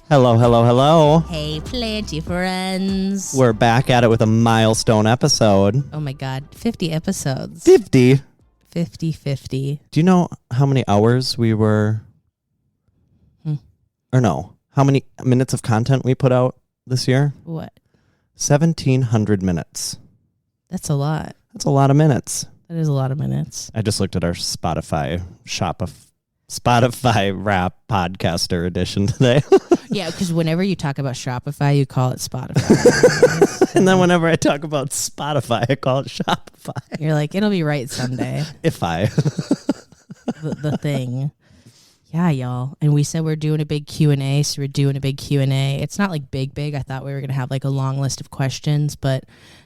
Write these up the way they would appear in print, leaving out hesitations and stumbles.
Hello, hello, hello. Hey, plenty friends. We're back at it with a milestone episode. Oh my God, 50 episodes. 50. 50. Do you know how many hours we were... Or no, how many minutes of content we put out this year? What? 1,700 minutes. That's a lot. That's a lot of minutes. That is a lot of minutes. I just looked at our Spotify Rap Podcaster edition today. Yeah, because whenever you talk about Shopify, you call it Spotify. And then whenever I talk about Spotify, I call it Shopify. You're like, it'll be right someday. If I. the thing. Yeah, y'all. And we said we're doing a big Q&A, so we're doing a big Q&A. It's not like big. I thought we were going to have like a long list of questions, but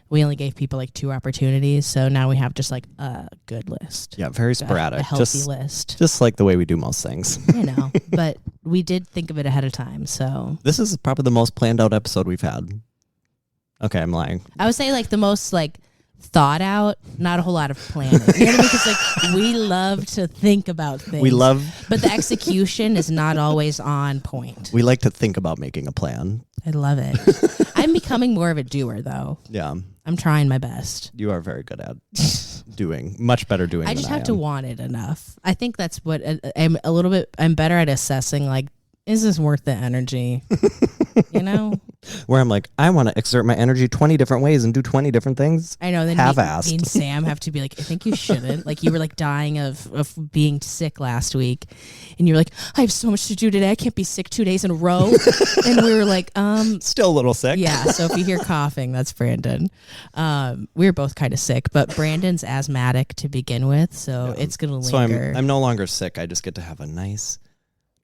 we only gave people like 2 opportunities, so now we have just like a good list. Yeah, very sporadic. A healthy list. Just like the way we do most things. You know, but we did think of it ahead of time, so. This is probably the most planned out episode we've had. Okay, I'm lying. I would say like the most like thought out, not a whole lot of planning. You know what I mean? Because like we love to think about things. But the execution is not always on point. We like to think about making a plan. I love it. I'm becoming more of a doer though. Yeah. I'm trying my best. You are very good at doing, much better doing I just than have to want it enough. I think that's what I'm better at assessing, like, is this worth the energy? You know? Where I'm like, I want to exert my energy 20 different ways and do 20 different things. I know. Then half-assed. Me and Sam have to be like, I think you shouldn't. Like, you were like dying of being sick last week. And you're like, I have so much to do today. I can't be sick 2 days in a row. And we were like, Still a little sick. Yeah. So if you hear coughing, that's Brandon. We were both kind of sick, but Brandon's asthmatic to begin with. So it's going to linger. So I'm no longer sick. I just get to have a nice,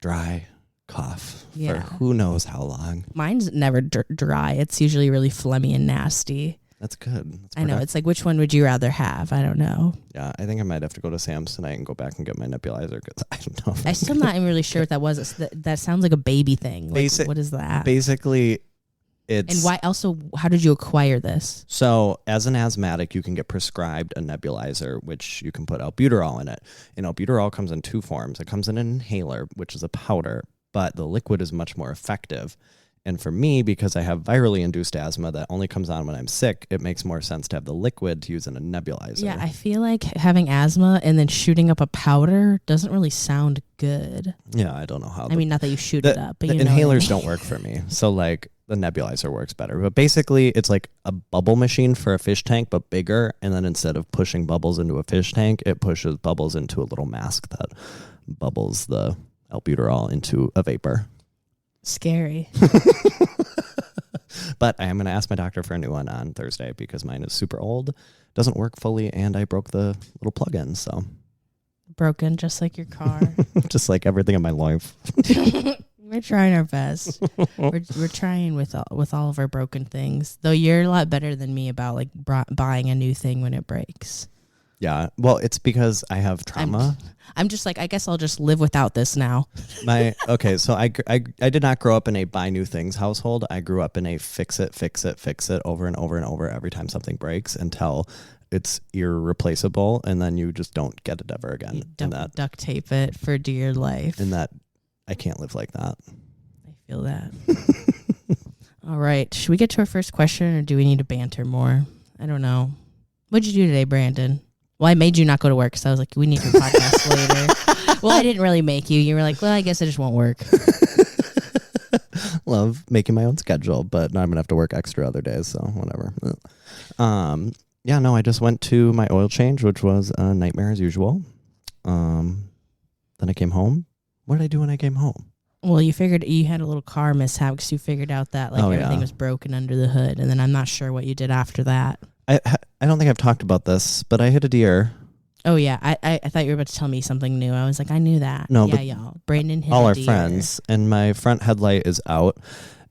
dry cough for who knows how long. Mine's never dry. It's usually really phlegmy and nasty. That's good. I know. It's like, which one would you rather have? I don't know. Yeah, I think I might have to go to Sam's tonight and go back and get my nebulizer because I don't know. I'm still not even really sure what that was. That sounds like a baby thing. Like, what is that? Basically, it's... And why? Also, how did you acquire this? So, as an asthmatic, you can get prescribed a nebulizer, which you can put albuterol in it. And albuterol comes in 2 forms. It comes in an inhaler, which is a powder, but the liquid is much more effective. And for me, because I have virally induced asthma that only comes on when I'm sick, it makes more sense to have the liquid to use in a nebulizer. Yeah, I feel like having asthma and then shooting up a powder doesn't really sound good. Yeah, I don't know how. I mean, not that you shoot it up, but the inhalers don't work for me. So like the nebulizer works better. But basically, it's like a bubble machine for a fish tank, but bigger. And then instead of pushing bubbles into a fish tank, it pushes bubbles into a little mask that bubbles the albuterol into a vapor. Scary. But I am going to ask my doctor for a new one on Thursday because mine is super old, doesn't work fully, and I broke the little plug-in. So broken, just like your car. Just like everything in my life. We're trying our best. We're trying with all of our broken things. Though you're a lot better than me about like buying a new thing when it breaks. Yeah, well, it's because I have trauma. I'm just like, I guess I'll just live without this now. So I did not grow up in a buy new things household. I grew up in a fix it over and over and over every time something breaks until it's irreplaceable, and then you just don't get it ever again. Duct tape it for dear life. And that I can't live like that. I feel that. All right, should we get to our first question, or do we need to banter more? I don't know. What'd you do today, Brandon? Well, I made you not go to work, so I was like, we need your podcast later. Well, I didn't really make you. You were like, well, I guess I just won't work. Love making my own schedule, but now I'm going to have to work extra other days, so whatever. Yeah, no, I just went to my oil change, which was a nightmare as usual. Then I came home. What did I do when I came home? Well, you figured you had a little car mishap because you figured out that everything was broken under the hood, and then I'm not sure what you did after that. I don't think I've talked about this, but I hit a deer. Oh, yeah. I thought you were about to tell me something new. I was like, I knew that. No, yeah, but y'all. Brandon hit all a our deer. friends, and my front headlight is out,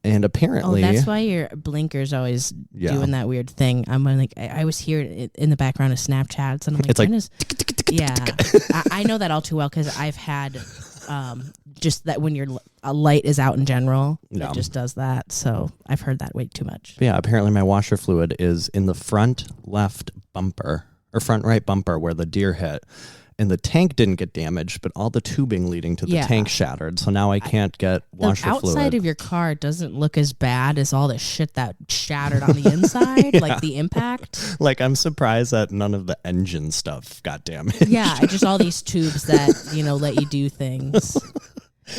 and apparently... Oh, that's why your blinker's always doing that weird thing. I'm like, I was here in the background of Snapchats, and I'm like, it's like... Yeah. I know that all too well because I've had... just that when your light is out in general, it just does that. So I've heard that way too much. But yeah, apparently my washer fluid is in the front left bumper or front right bumper where the deer hit. and the tank didn't get damaged, but all the tubing leading to the tank shattered. So now I can't get washer fluid. The outside of your car doesn't look as bad as all the shit that shattered on the inside, like the impact. Like, I'm surprised that none of the engine stuff got damaged. Yeah, just all these tubes that, let you do things.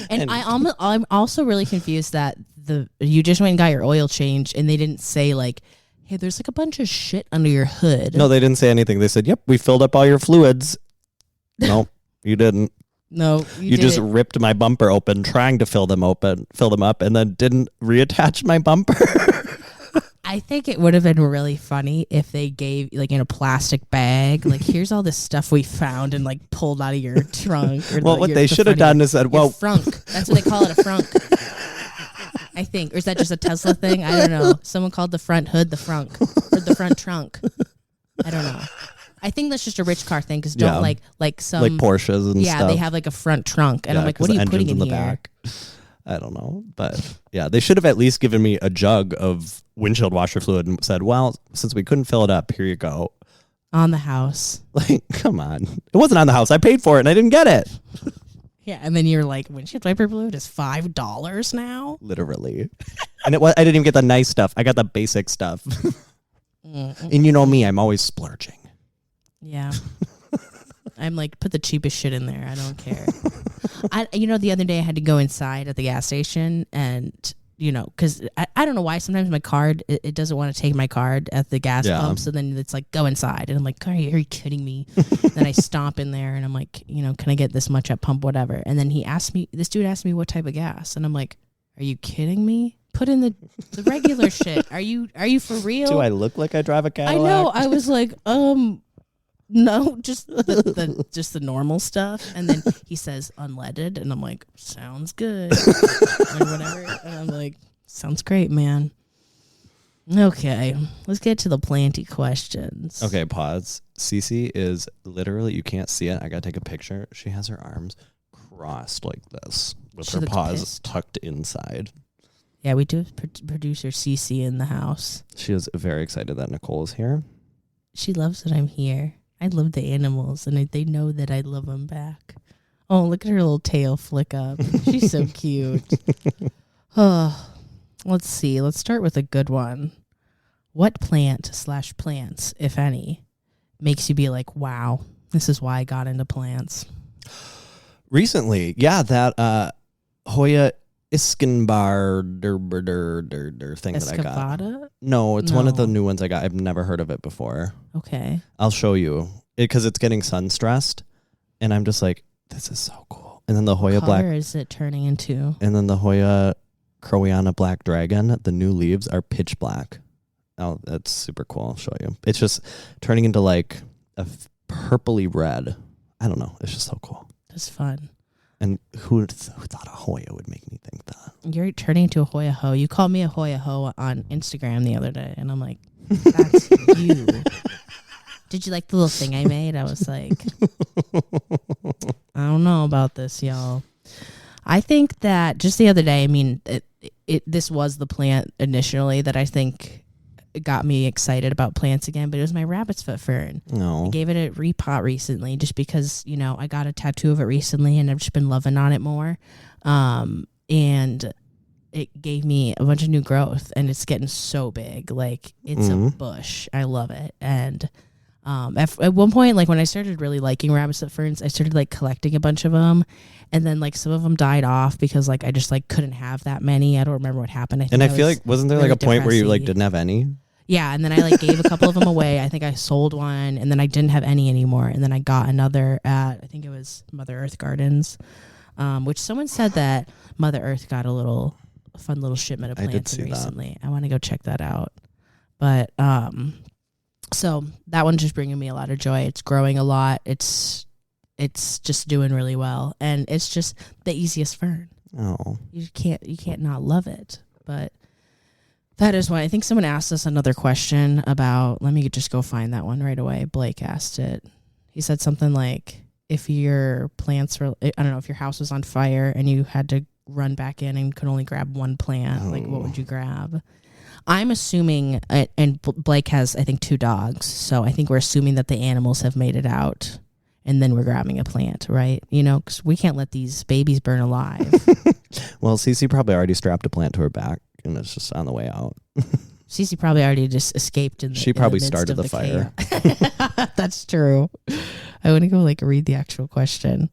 And I'm also really confused that you just went and got your oil changed and they didn't say like, hey, there's like a bunch of shit under your hood. No, they didn't say anything. They said, yep, we filled up all your fluids. No, you didn't. No, you just ripped my bumper open trying to fill them up, and then didn't reattach my bumper. I think it would have been really funny if they gave, like, in a plastic bag, like, here's all this stuff we found and, like, pulled out of your trunk. Or what they should have done is said, well, frunk. That's what they call it, a frunk. I think. Or is that just a Tesla thing? I don't know. Someone called the front hood the frunk. Or the front trunk. I don't know. I think that's just a rich car thing because don't like some... Like Porsches and stuff. Yeah, they have like a front trunk. And I'm like, what are you putting in the here? Back. I don't know. But yeah, they should have at least given me a jug of windshield washer fluid and said, well, since we couldn't fill it up, here you go. On the house. Like, come on. It wasn't on the house. I paid for it and I didn't get it. Yeah, and then you're like, windshield wiper fluid is $5 now? Literally. And I didn't even get the nice stuff. I got the basic stuff. And you know me, I'm always splurging. Yeah. I'm like, put the cheapest shit in there. I don't care. The other day I had to go inside at the gas station and, because I don't know why sometimes my card, it doesn't want to take my card at the gas pump. So then it's like, go inside. And I'm like, are you kidding me? Then I stomp in there and I'm like, can I get this much at pump, whatever. And then this dude asked me what type of gas. And I'm like, are you kidding me? Put in the regular shit. Are you for real? Do I look like I drive a Cadillac? I know. I was like, no, just the normal stuff. And then he says unleaded, and I'm like, sounds good, or whatever. And I'm like, sounds great, man. Okay, let's get to the planty questions. Okay, pause. Cece is literally, you can't see it. I gotta take a picture. She has her arms crossed like this with her paws tucked inside. Yeah, we do have producer Cece in the house. She is very excited that Nicole is here. She loves that I'm here. I love the animals, and they know that I love them back. Oh, look at her little tail flick up. She's so cute. Oh, let's see. Let's start with a good one. What plant/plants, if any, makes you be like, wow, this is why I got into plants? Recently, yeah, that Hoya Iskenbar thing that I got. No, it's one of the new ones I got. I've never heard of it before. Okay. I'll show you because it's getting sun stressed, and I'm just like, this is so cool. And then the Hoya Black. What color is it turning into? And then the Hoya Crowiana Black Dragon, the new leaves are pitch black. Oh, that's super cool. I'll show you. It's just turning into like a purpley red. I don't know. It's just so cool. That's fun. And who thought a Hoya would make me think that? You're turning into a Hoya hoe. You called me a Hoya hoe on Instagram the other day, and I'm like, that's you. Did you like the little thing I made? I was like, I don't know about this, y'all. I think that just the other day, I mean, this was the plant initially that I think it got me excited about plants again, but it was my rabbit's foot fern. No. I gave it a repot recently just because, I got a tattoo of it recently and I've just been loving on it more. And it gave me a bunch of new growth and it's getting so big. Like it's a bush. I love it. And at one point, like when I started really liking rabbit's foot ferns, I started like collecting a bunch of them. And then like some of them died off because like I just like couldn't have that many. I don't remember what happened. I feel like wasn't there really like a point where you like didn't have any? Yeah, and then I like gave a couple of them away. I think I sold one, and then I didn't have any anymore. And then I got another at, I think it was Mother Earth Gardens, which someone said that Mother Earth got a fun little shipment of plants in recently. I want to go check that out. But so that one's just bringing me a lot of joy. It's growing a lot. It's just doing really well, and it's just the easiest fern. Oh, you can't not love it, but. That is why I think someone asked us another question about, let me just go find that one right away. Blake asked it. He said something like, if your plants were, I don't know, if your house was on fire and you had to run back in and could only grab one plant, like what would you grab? I'm assuming, and Blake has, I think, 2 dogs. So I think we're assuming that the animals have made it out and then we're grabbing a plant, right? You know, because we can't let these babies burn alive. Well, Cece probably already strapped a plant to her back, and it's just on the way out. Cece probably already just escaped. She probably started the fire. That's true. I want to go like read the actual question.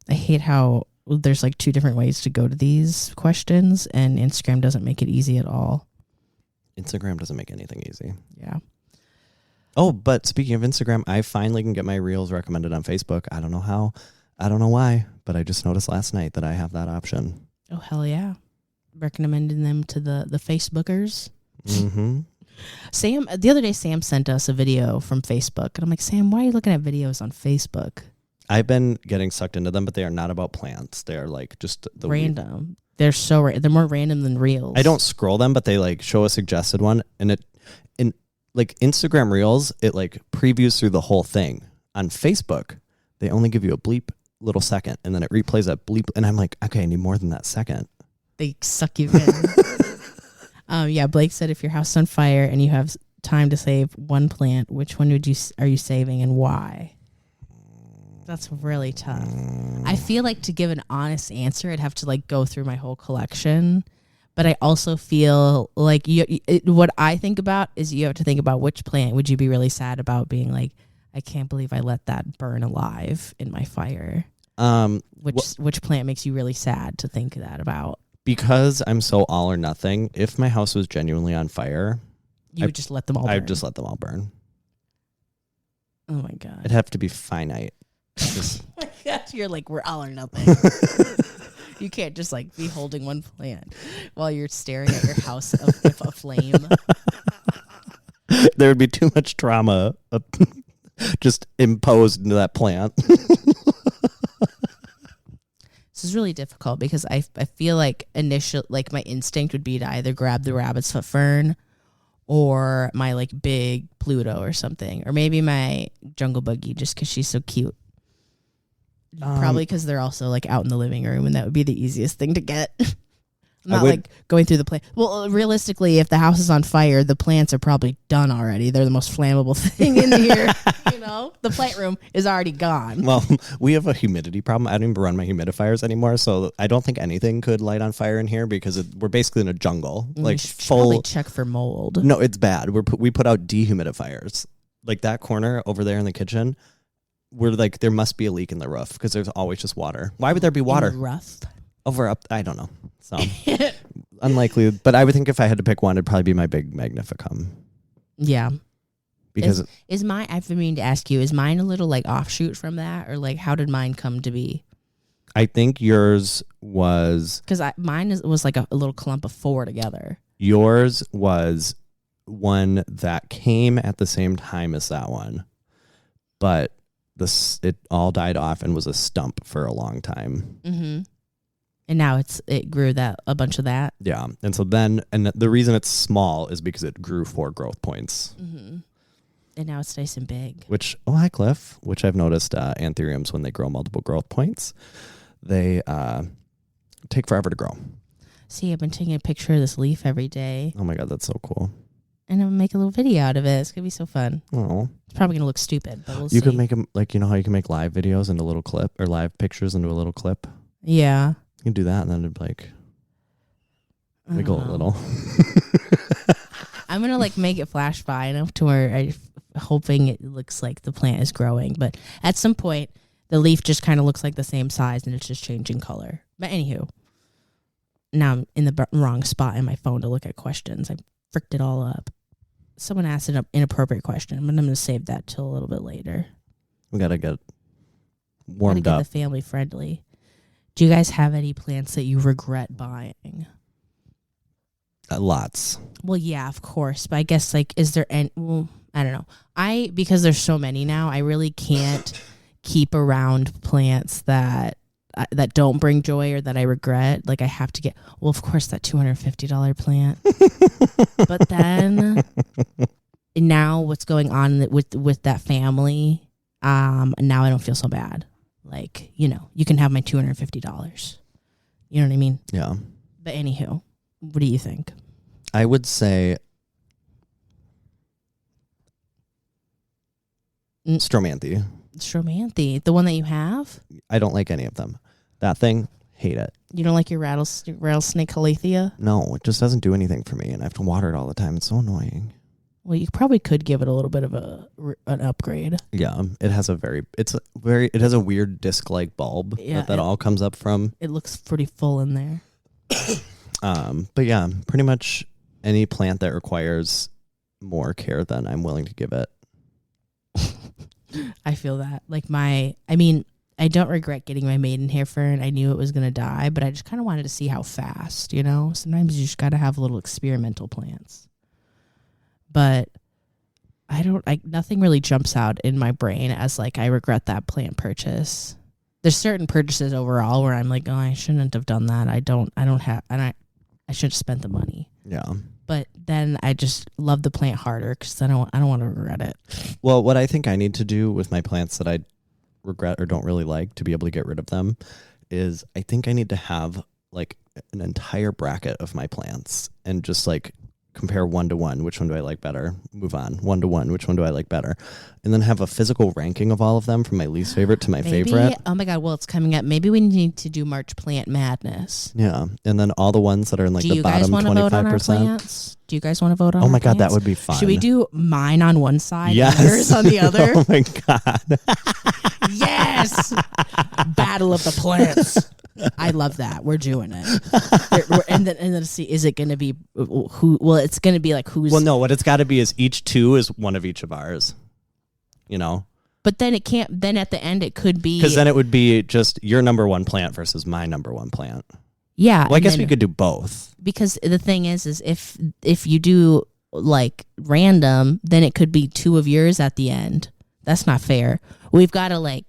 I hate how there's like 2 different ways to go to these questions, and Instagram doesn't make it easy at all. Instagram doesn't make anything easy. Yeah. Oh, but speaking of Instagram, I finally can get my reels recommended on Facebook. I don't know how. I don't know why, but I just noticed last night that I have that option. Oh, hell yeah. Recommending them to the Facebookers. Mm-hmm. Sam, the other day, Sam sent us a video from Facebook. And I'm like, Sam, why are you looking at videos on Facebook? I've been getting sucked into them, but they are not about plants. They are like just the random. They're they're more random than reels. I don't scroll them, but they like show a suggested one, and in like Instagram Reels, it like previews through the whole thing. On Facebook, they only give you a bleep little second, and then it replays that bleep, and I'm like, okay, I need more than that second. They suck you in. Yeah, Blake said if your house is on fire and you have time to save one plant, which one are you saving and why? That's really tough. I feel like to give an honest answer, I'd have to like go through my whole collection. But I also feel like what I think about is you have to think about which plant would you be really sad about being like, I can't believe I let that burn alive in my fire. Which plant makes you really sad to think that about? Because I'm so all or nothing, if my house was genuinely on fire, you would just let them all burn. I'd just let them all burn. Oh my God. It'd have to be finite. Just oh my gosh, you're like, we're all or nothing. You can't just like be holding one plant while you're staring at your house aflame. There would be too much trauma just imposed into that plant. This is really difficult because I feel like my instinct would be to either grab the rabbit's foot fern or my like big Pluto or something, or maybe my jungle boogie just because she's so cute. Probably because they're also like out in the living room, and that would be the easiest thing to get. I'm not like going through the plant. Well, realistically, if the house is on fire, the plants are probably done already. They're the most flammable thing in here. You know, the plant room is already gone. Well, we have a humidity problem. I don't even run my humidifiers anymore, so I don't think anything could light on fire in here because we're basically in a jungle. Like probably check for mold. No, it's bad. We put out dehumidifiers. Like that corner over there in the kitchen, we're like there must be a leak in the roof because there's always just water. Why would there be water? In the roof? I don't know. So unlikely, but I would think if I had to pick one, it'd probably be my big Magnificum. Yeah. Because is mine, I've been meaning to ask you, is mine a little like offshoot from that, or like how did mine come to be? I think yours was because mine was like a little clump of 4 together. Yours was one that came at the same time as that one, but it all died off and was a stump for a long time. Mm-hmm. And now it grew a bunch of that. Yeah. And so the reason it's small is because it grew 4 growth points. Mm-hmm. And now it's nice and big. Hi Cliff, which I've noticed anthuriums, when they grow multiple growth points, they take forever to grow. See, I've been taking a picture of this leaf every day. Oh my God, that's so cool. And I'm going to make a little video out of it. It's going to be so fun. Oh. It's probably going to look stupid, but we'll see. You could make them, like, you know how you can make live videos into a little clip, or live pictures into a little clip? Yeah. You can do that, and then it'd like wiggle a little. I'm going to like make it flash by enough to where I'm hoping it looks like the plant is growing. But at some point, the leaf just kind of looks like the same size and it's just changing color. But anywho, now I'm in the wrong spot in my phone to look at questions. I fricked it all up. Someone asked an inappropriate question, but I'm going to save that till a little bit later. We got to get warmed up. The family friendly. Do you guys have any plants that you regret buying? Lots. Well, yeah, of course. But I guess, like, is there any... Well, I don't know. Because there's so many now, I really can't keep around plants that don't bring joy or that I regret. Like, I have to get... Well, of course, that $250 plant. But then, now what's going on with that family, now I don't feel so bad. Like, you know, you can have my $250. You know what I mean? Yeah. But anywho, what do you think? I would say Stromanthe. Stromanthe, the one that you have? I don't like any of them. That thing, hate it. You don't like your rattlesnake calathea? No, it just doesn't do anything for me, and I have to water it all the time. It's so annoying. Well, you probably could give it a little bit of an upgrade. Yeah, it has a weird disc-like bulb that all comes up from. It looks pretty full in there. But yeah, pretty much any plant that requires more care than I'm willing to give it. I feel that. I don't regret getting my maidenhair fern. I knew it was going to die, but I just kind of wanted to see how fast, you know? Sometimes you just got to have little experimental plants. But nothing really jumps out in my brain as I regret that plant purchase. There's certain purchases overall where I'm like, oh, I shouldn't have done that. I should have spent the money. Yeah. But then I just love the plant harder because I don't want to regret it. Well, what I think I need to do with my plants that I regret or don't really like to be able to get rid of them is I think I need to have an entire bracket of my plants and just compare 1-to-1, which one do I like better, move on, 1-to-1, which one do I like better, and then have a physical ranking of all of them from my least favorite to my favorite. Oh my God, well, it's coming up. Maybe we need to do March Plant Madness. Yeah, and then all the ones that are in the bottom 25%. Do you guys want to vote on Oh my God, that would be fun. Should we do mine on one side yes. and yours on the other? Oh my God. Yes! Battle of the plants. I love that. We're doing it. And then see, is it going to be who? Well, it's going to be who's. Well, no, what it's got to be is each two is one of each of ours. You know? But then it can't, then at the end it could be. Because then it would be just your number one plant versus my number one plant. Yeah. Well, I guess we could do both. Because the thing is if you do random, then it could be two of yours at the end. That's not fair. We've got to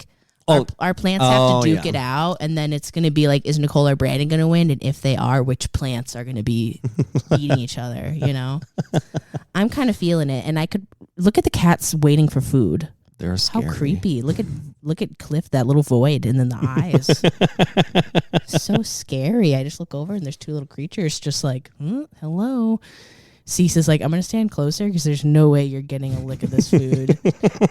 our plants have to duke it out, and then it's going to be is Nicole or Brandon going to win? And if they are, which plants are going to be beating each other, you know? I'm kind of feeling it, and I could look at the cats waiting for food. They're scary. How creepy. Look at Cliff, that little void, and then the eyes. So scary. I just look over, and there's two little creatures just hello. Cease is I'm going to stand closer because there's no way you're getting a lick of this food.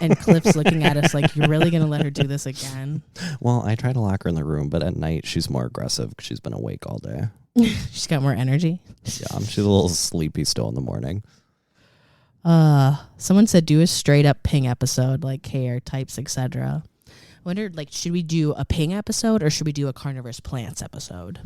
And Cliff's looking at us you're really going to let her do this again? Well, I try to lock her in the room, but at night she's more aggressive because she's been awake all day. She's got more energy. Yeah, she's a little sleepy still in the morning. Someone said do a straight up ping episode, hair types, etc. I wondered, should we do a ping episode or should we do a carnivorous plants episode?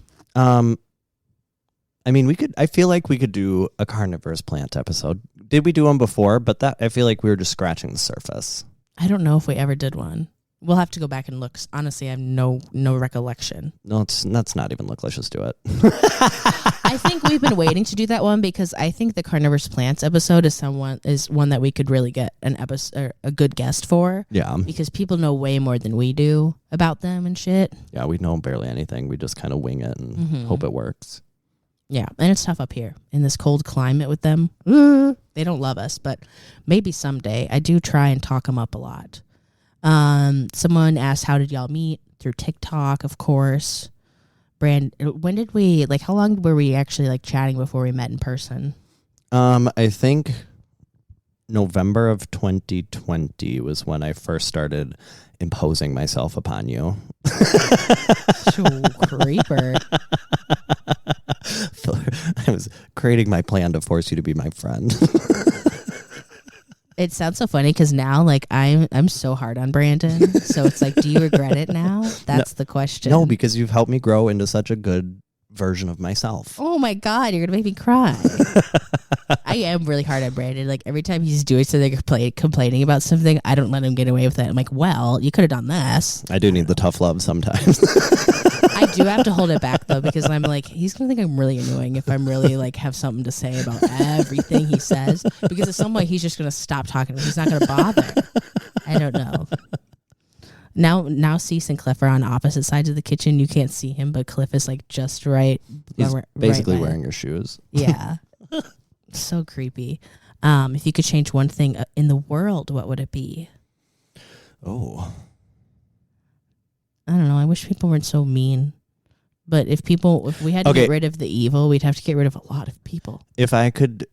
I mean, I feel like we could do a carnivorous plant episode. Did we do one before? But I feel like we were just scratching the surface. I don't know if we ever did one. We'll have to go back and look. Honestly, I have no recollection. No, let's not even look. Let's just do it. I think we've been waiting to do that one because I think the carnivorous plants episode is one that we could really get an episode or a good guest for. Yeah. Because people know way more than we do about them and shit. Yeah, we know barely anything. We just kind of wing it and hope it works. Yeah, and it's tough up here in this cold climate with them. They don't love us, but maybe someday. I do try and talk them up a lot. Someone asked, how did y'all meet? Through TikTok, of course. When did we, how long were we actually, chatting before we met in person? I think November of 2020 was when I first started imposing myself upon you. Creeper. I was creating my plan to force you to be my friend. It sounds so funny because now, I'm so hard on Brandon. So it's do you regret it now? That's the question. No, because you've helped me grow into such a good version of myself. Oh my God, you're gonna make me cry. I am really hard on Brandon. Every time he's doing something, complaining about something, I don't let him get away with it. I'm well, you could have done this. I do need the tough love sometimes. I do have to hold it back though, because I'm he's gonna think I'm really annoying if I'm really have something to say about everything he says. Because at some point he's just gonna stop talking to me. He's not gonna bother. I don't know. Now Cease and Cliff are on opposite sides of the kitchen. You can't see him, but Cliff is just right. He's basically wearing your shoes. Yeah. So creepy. If you could change one thing in the world, what would it be? Oh. I don't know. I wish people weren't so mean. But if we had to get rid of the evil, we'd have to get rid of a lot of people. If I could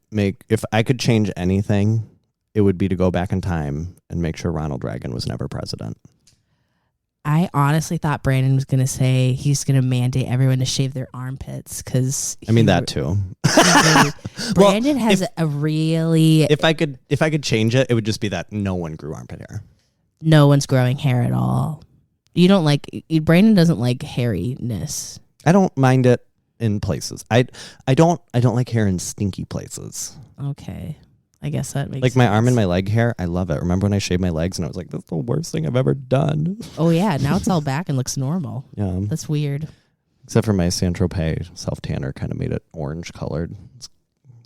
change anything, it would be to go back in time and make sure Ronald Reagan was never president. I honestly thought Brandon was going to say he's going to mandate everyone to shave their armpits because that too. Brandon has a really. If I could change it, it would just be that no one grew armpit hair. No one's growing hair at all. You don't like Brandon doesn't like hairiness. I don't mind it in places. I don't like hair in stinky places. Okay. I guess that makes like sense. My arm and my leg hair, I love it. Remember when I shaved my legs and I was like, that's the worst thing I've ever done. Oh yeah, now it's all back and looks normal. Yeah. That's weird. Except for my Saint-Tropez self-tanner kind of made it orange colored. It's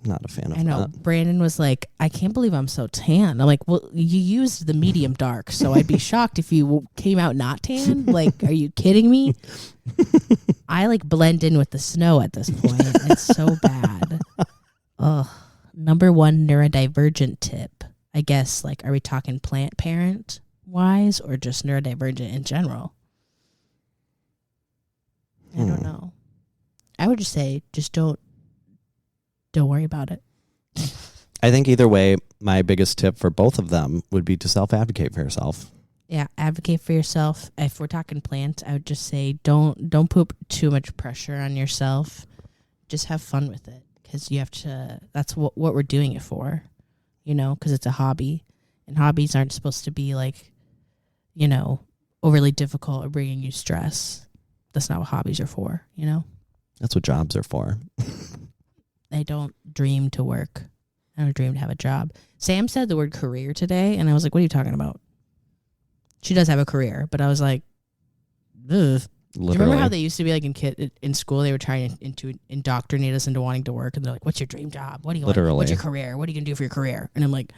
not a fan of that. I know. Brandon was like, I can't believe I'm so tan. I'm like, well, you used the medium dark, so I'd be shocked if you came out not tan. Like, are you kidding me? I like blend in with the snow at this point. It's so bad. Ugh. Number 1 neurodivergent tip. I guess, like, are we talking plant parent wise or just neurodivergent in general? I don't know. I would just say, just don't worry about it. I think either way, my biggest tip for both of them would be to self-advocate for yourself. Yeah, advocate for yourself. If we're talking plants, I would just say don't put too much pressure on yourself. Just have fun with it. Because you have to, that's what we're doing it for, because it's a hobby. And hobbies aren't supposed to be like, overly difficult or bringing you stress. That's not what hobbies are for, That's what jobs are for. I don't dream to work. I don't dream to have a job. Sam said the word career today, and I was like, what are you talking about? She does have a career, but I was like, ugh. Do you remember how they used to be like in school? They were trying to indoctrinate us into wanting to work, and they're like, "What's your dream job? What do you want? What's your career? What are you gonna do for your career?" And I'm like,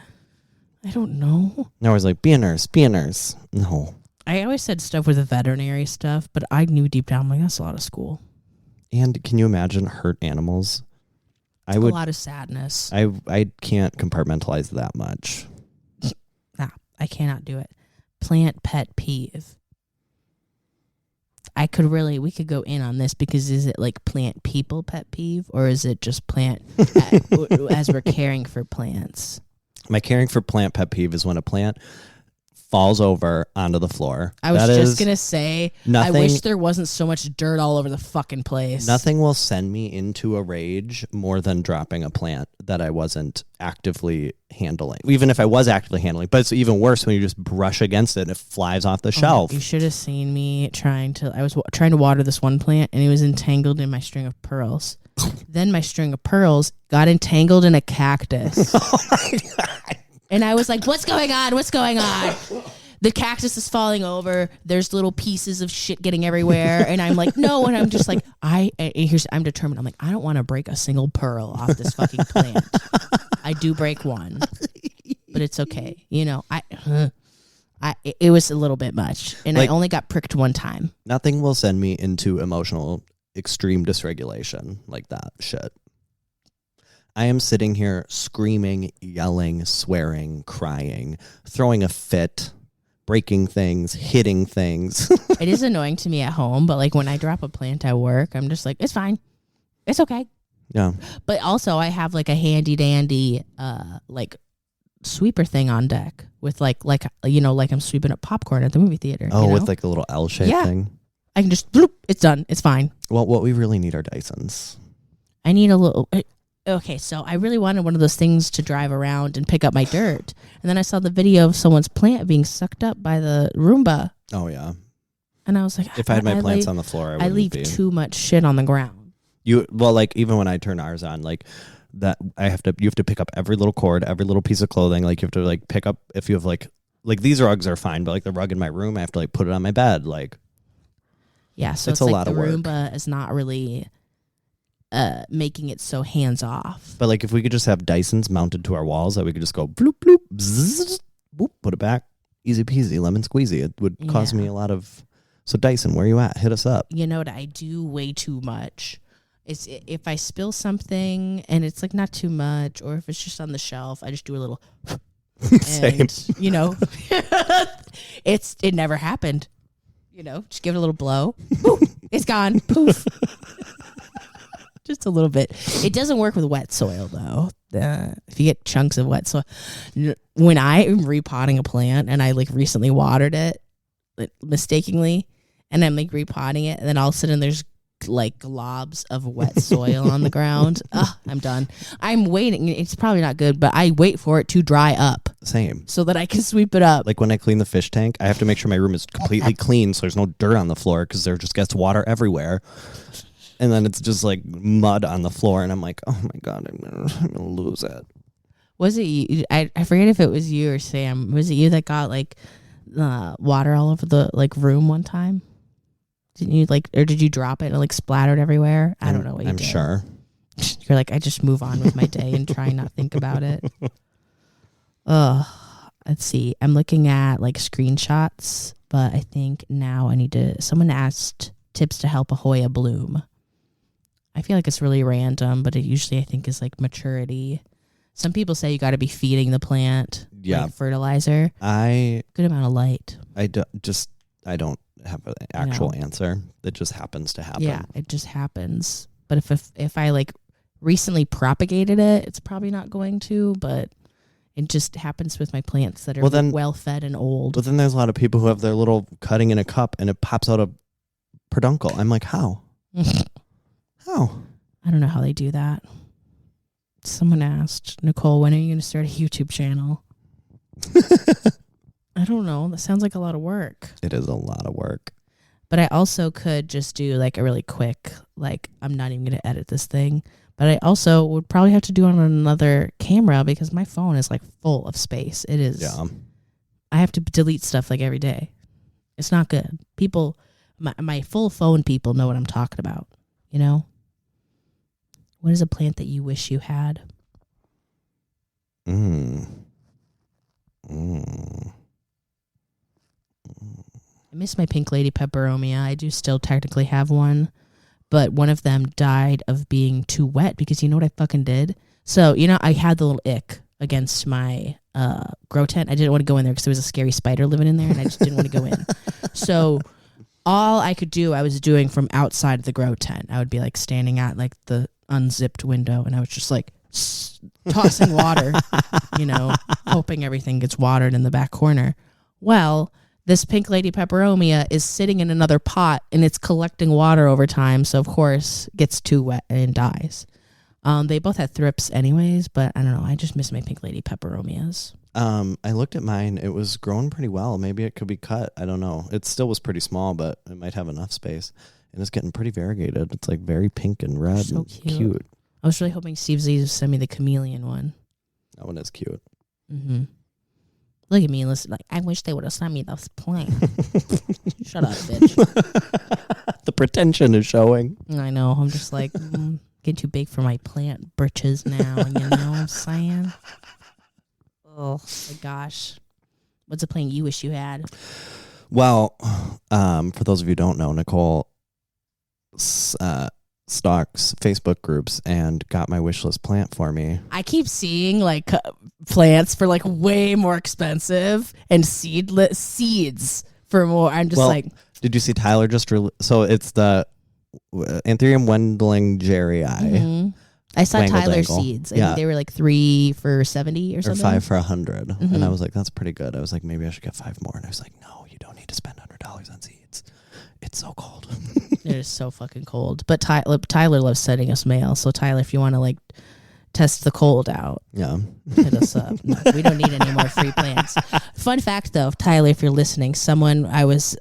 I don't know. No, I was like, be a nurse, be a nurse. No. I always said stuff with the veterinary stuff, but I knew deep down, I'm like, that's a lot of school. And can you imagine hurt animals? A lot of sadness. I can't compartmentalize that much. Nah, I cannot do it. Plant pet peeve. We could go in on this because is it like plant people pet peeve or is it just plant as we're caring for plants? My caring for plant pet peeve is when a plant falls over onto the floor. I was just going to say, I wish there wasn't so much dirt all over the fucking place. Nothing will send me into a rage more than dropping a plant that I wasn't actively handling. Even if I was actively handling. But it's even worse when you just brush against it and it flies off the shelf. You should have seen me I was trying to water this one plant and it was entangled in my string of pearls. Then my string of pearls got entangled in a cactus. Oh my God. And I was like, what's going on? What's going on? The cactus is falling over. There's little pieces of shit getting everywhere. And I'm like, no. And I'm just like, I'm determined. I'm like, I don't want to break a single pearl off this fucking plant. I do break one, but it's okay. It was a little bit much. And I only got pricked one time. Nothing will send me into emotional extreme dysregulation like that shit. I am sitting here screaming, yelling, swearing, crying, throwing a fit, breaking things, hitting things. It is annoying to me at home, but like when I drop a plant at work, I'm just like, it's fine. It's okay. Yeah. But also I have like a handy dandy like sweeper thing on deck with like I'm sweeping up popcorn at the movie theater. Oh, with like a little L-shaped thing? I can just bloop, it's done. It's fine. Well, what we really need are Dysons. I need a little... Okay, so I really wanted one of those things to drive around and pick up my dirt. And then I saw the video of someone's plant being sucked up by the Roomba. Oh, yeah. And I was like... If I had my plants on the floor, I leave too much shit on the ground. Even when I turn ours on, like, that you have to pick up every little cord, every little piece of clothing. Like, you have to, like, pick up, if you have, like these rugs are fine, but, like, the rug in my room, I have to, like, put it on my bed. Like... Yeah, so it's a like lot the of work. Roomba is not really... making it so hands off. But like if we could just have Dysons mounted to our walls that we could just go bloop bloop bzzz, boop, put it back, easy peasy, lemon squeezy. It would cause me a lot of. So Dyson, where you at? Hit us up. You know what I do way too much. It's if I spill something and it's like not too much, or if it's just on the shelf, I just do a little. Same. And, it never happened. Just give it a little blow. Poof, it's gone. Poof. Just a little bit. It doesn't work with wet soil, though. if you get chunks of wet soil. When I am repotting a plant and I like recently watered it like, mistakenly, and I'm like repotting it, and then all of a sudden there's like globs of wet soil on the ground. I'm done. I'm waiting. It's probably not good, but I wait for it to dry up. Same. So that I can sweep it up. Like when I clean the fish tank, I have to make sure my room is completely clean so there's no dirt on the floor because there just gets water everywhere. And then it's just like mud on the floor, and I'm like, oh my God, I'm gonna lose it. Was it you? I forget if it was you or Sam. Was it you that got like water all over the like room one time? Didn't you like, or did you drop it and it like splattered everywhere? I don't know what you did. I'm sure. You're like, I just move on with my day and try not think about it. Let's see. I'm looking at like screenshots, but I think now I need to. Someone asked tips to help a Hoya bloom. I feel like it's really random, but it usually I think is like maturity. Some people say you got to be feeding the plant like fertilizer. Good amount of light. I don't have an actual answer. It just happens to happen. Yeah, it just happens. But if I like recently propagated it, it's probably not going to, but it just happens with my plants that are well fed and old. But then there's a lot of people who have their little cutting in a cup and it pops out a peduncle. I'm like, how? How? I don't know how they do that. Someone asked, Nicole, when are you going to start a YouTube channel? I don't know. That sounds like a lot of work. It is a lot of work. But I also could just do like a really quick, like I'm not even going to edit this thing. But I also would probably have to do it on another camera because my phone is like full of space. It is. Yeah. I have to delete stuff like every day. It's not good. People, my full phone people know what I'm talking about. You know? What is a plant that you wish you had? I miss my pink lady peperomia. I do still technically have one, but one of them died of being too wet because you know what I fucking did? So, you know, I had the little ick against my grow tent. I didn't want to go in there because there was a scary spider living in there and I just didn't want to go in. So all I could do, I was doing from outside of the grow tent. I would be like standing at like the unzipped window and I was just like tossing water, you know, hoping everything gets watered in the back corner. Well, this pink lady peperomia is sitting in another pot and it's collecting water over time. So, of course, gets too wet and dies. They both had thrips anyways, but I don't know. I just miss my pink lady peperomias. I looked at mine. It was growing pretty well. Maybe it could be cut. I don't know. It still was pretty small, but it might have enough space. And it's getting pretty variegated. It's like very pink and red. So and cute. I was really hoping Steve Z would send me the chameleon one. That one is cute. Mm-hmm. Look at me and listen. Like, I wish they would have sent me this plant. Shut up, bitch. The pretension is showing. I know. I'm just like getting too big for my plant britches now. You know what I'm saying? Oh my gosh. What's a plant you wish you had? Well, for those of you who don't know, Nicole stalks Facebook groups and got my wish list plant for me. I keep seeing like plants for like way more expensive and seeds for more. I'm just like, did you see Tyler just so it's the Anthurium Wendling Jerry. Mm-hmm. I saw Tyler seeds. I think they were like 3 for $70 or something. Or 5 for $100. Mm-hmm. And I was like, that's pretty good. I was like, maybe I should get 5 more. And I was like, no, you don't need to spend $100 on seeds. It's so cold. It is so fucking cold. But Tyler loves sending us mail. So Tyler, if you want to like test the cold out, hit us up. No, we don't need any more free plants. Fun fact though, Tyler, if you're listening, I was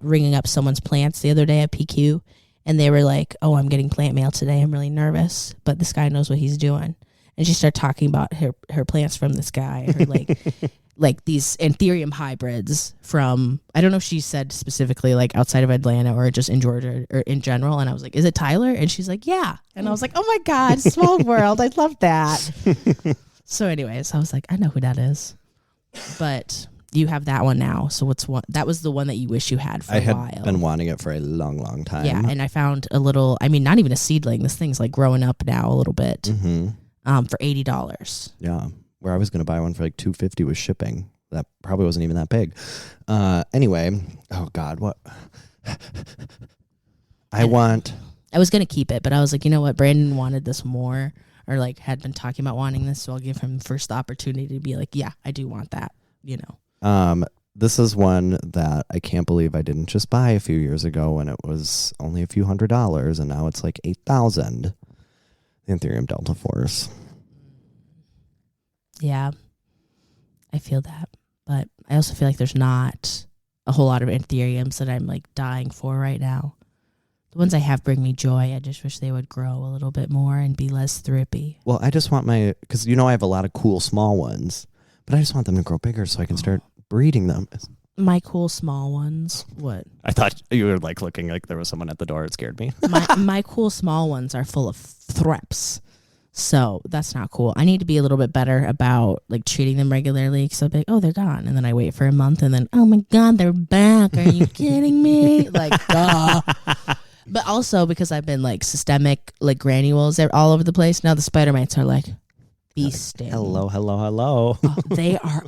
ringing up someone's plants the other day at PQ. And they were like, oh, I'm getting plant mail today. I'm really nervous. But this guy knows what he's doing. And she started talking about her plants from this guy. Her like these Anthurium hybrids from, I don't know if she said specifically like outside of Atlanta or just in Georgia or in general. And I was like, is it Tyler? And she's like, yeah. And I was like, oh my God, small world. I love that. So anyways, I was like, I know who that is. But you have that one now. So that was the one that you wish you had for a while. I had been wanting it for a long, long time. Yeah, and I found a little, I mean, not even a seedling. This thing's like growing up now a little bit for $80. Yeah, where I was going to buy one for like $250 with shipping. That probably wasn't even that big. Anyway, oh God, what? I was going to keep it, but I was like, you know what? Brandon wanted this more. or like had been talking about wanting this. So I'll give him first the opportunity to be like, yeah, I do want that, you know. This is one that I can't believe I didn't just buy a few years ago when it was only a few $100s, and now it's like $8,000. The Ethereum Delta Force. Yeah, I feel that. But I also feel like there's not a whole lot of Ethereums that I'm like dying for right now. The ones I have bring me joy. I just wish they would grow a little bit more and be less thrippy. Well, I just want because I have a lot of cool small ones, but I just want them to grow bigger so I can start breeding them. My cool small ones. What? I thought you were like looking like there was someone at the door. It scared me. my cool small ones are full of threps. So that's not cool. I need to be a little bit better about like treating them regularly, because I'll be like, oh, they're gone. And then I wait for a month and then, oh my God, they're back. Are you kidding me? Like, duh. But also because I've been like systemic, like granules all over the place. Now the spider mites are like feasting. Hello. Oh, they are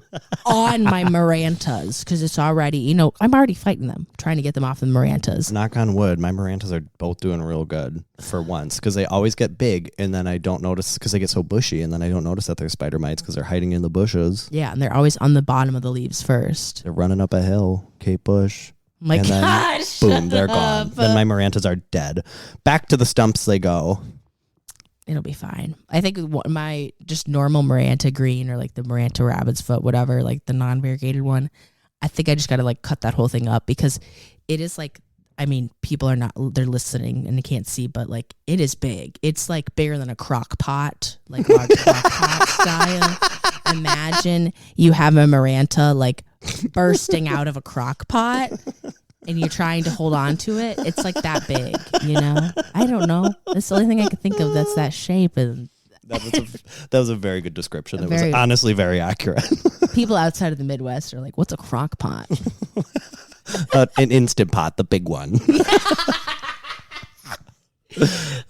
on my Marantas because it's already, I'm already fighting them, trying to get them off the Marantas. Knock on wood, my Marantas are both doing real good for once, because they always get big and then I don't notice because they get so bushy, and then I don't notice that they're spider mites because they're hiding in the bushes. Yeah, and they're always on the bottom of the leaves first. They're running up a hill, Kate Bush. My and gosh. Then, boom, they're gone. Then my Marantas are dead. Back to the stumps they go. It'll be fine. I think my just normal Maranta green, or like the Maranta rabbit's foot, whatever, like the non-variegated one, I think I just got to like cut that whole thing up, because it is like, I mean, people are not, they're listening and they can't see, but like it is big. It's like bigger than a crock pot, like large crock pot style. Imagine you have a Maranta like bursting out of a crock pot, and you're trying to hold on to it. It's like that big, I don't know. That's the only thing I could think of that's that shape. And that was a very good description. It was honestly very accurate. People outside of the Midwest are like, what's a crock pot? An Instant Pot, the big one.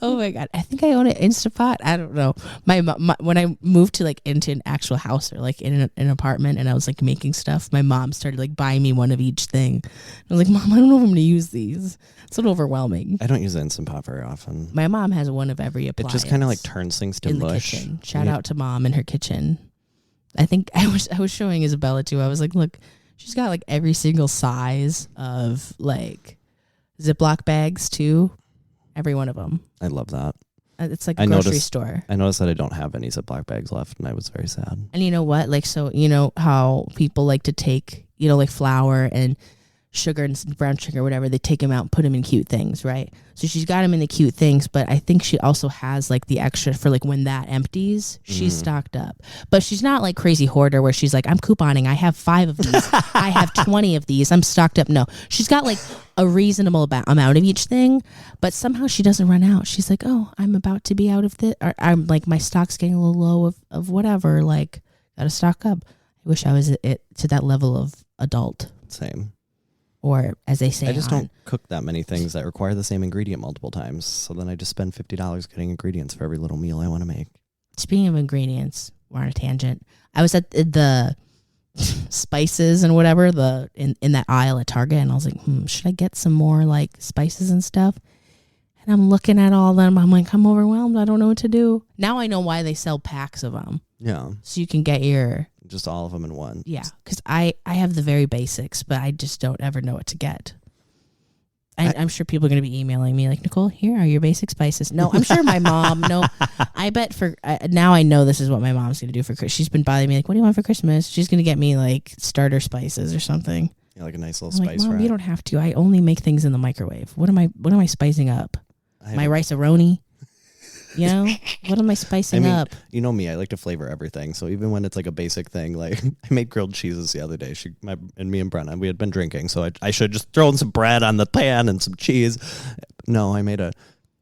Oh my God, I think I own an Instant Pot. I don't know. My when I moved to like into an actual house, or like in an apartment, and I was like making stuff, my mom started like buying me one of each thing. I was like, Mom, I don't know if I'm gonna use these. It's a little overwhelming. I don't use the Instant Pot very often. My mom has one of every appliance. It just kind of like turns things to in mush. The kitchen. Shout out to Mom in her kitchen. I think I was showing Isabella too. I was like, look, she's got like every single size of like Ziploc bags too. Every one of them. I love that. It's like a grocery store. I noticed that I don't have any Ziploc bags left, and I was very sad. And you know what? Like, so, how people like to take, like flour and sugar and brown sugar, whatever, they take them out and put them in cute things, right? So she's got them in the cute things, but I think she also has like the extra for like when that empties, she's stocked up. But she's not like crazy hoarder where she's like, I'm couponing, I have 5 of these, I have 20 of these, I'm stocked up. No, she's got like a reasonable amount of each thing, but somehow she doesn't run out. She's like, oh, I'm about to be out of this, or I'm like, my stock's getting a little low of whatever, like, gotta stock up. I wish I was to that level of adult. Same. Or as they say, I just don't cook that many things that require the same ingredient multiple times. So then I just spend $50 getting ingredients for every little meal I want to make. Speaking of ingredients, we're on a tangent. I was at the spices and whatever, in that aisle at Target, and I was like, should I get some more like spices and stuff? And I'm looking at all of them. I'm like, I'm overwhelmed. I don't know what to do. Now I know why they sell packs of them. Yeah. So you can get just all of them in one. Yeah, because I have the very basics, but I just don't ever know what to get. I'm sure people are going to be emailing me like, Nicole, here are your basic spices. No, I'm sure my mom, I bet now I know this is what my mom's going to do for Christmas. She's been bothering me like, what do you want for Christmas? She's going to get me like starter spices or something. Yeah, like a nice little I'm spice like, Mom, rack. you don't have to. I only make things in the microwave. What am I spicing up? My rice-a-roni? What am I spicing up? You know me, I like to flavor everything. So even when it's like a basic thing, like I made grilled cheeses the other day. Me and Brenna, we had been drinking, so I should just throw in some bread on the pan and some cheese. No, I made a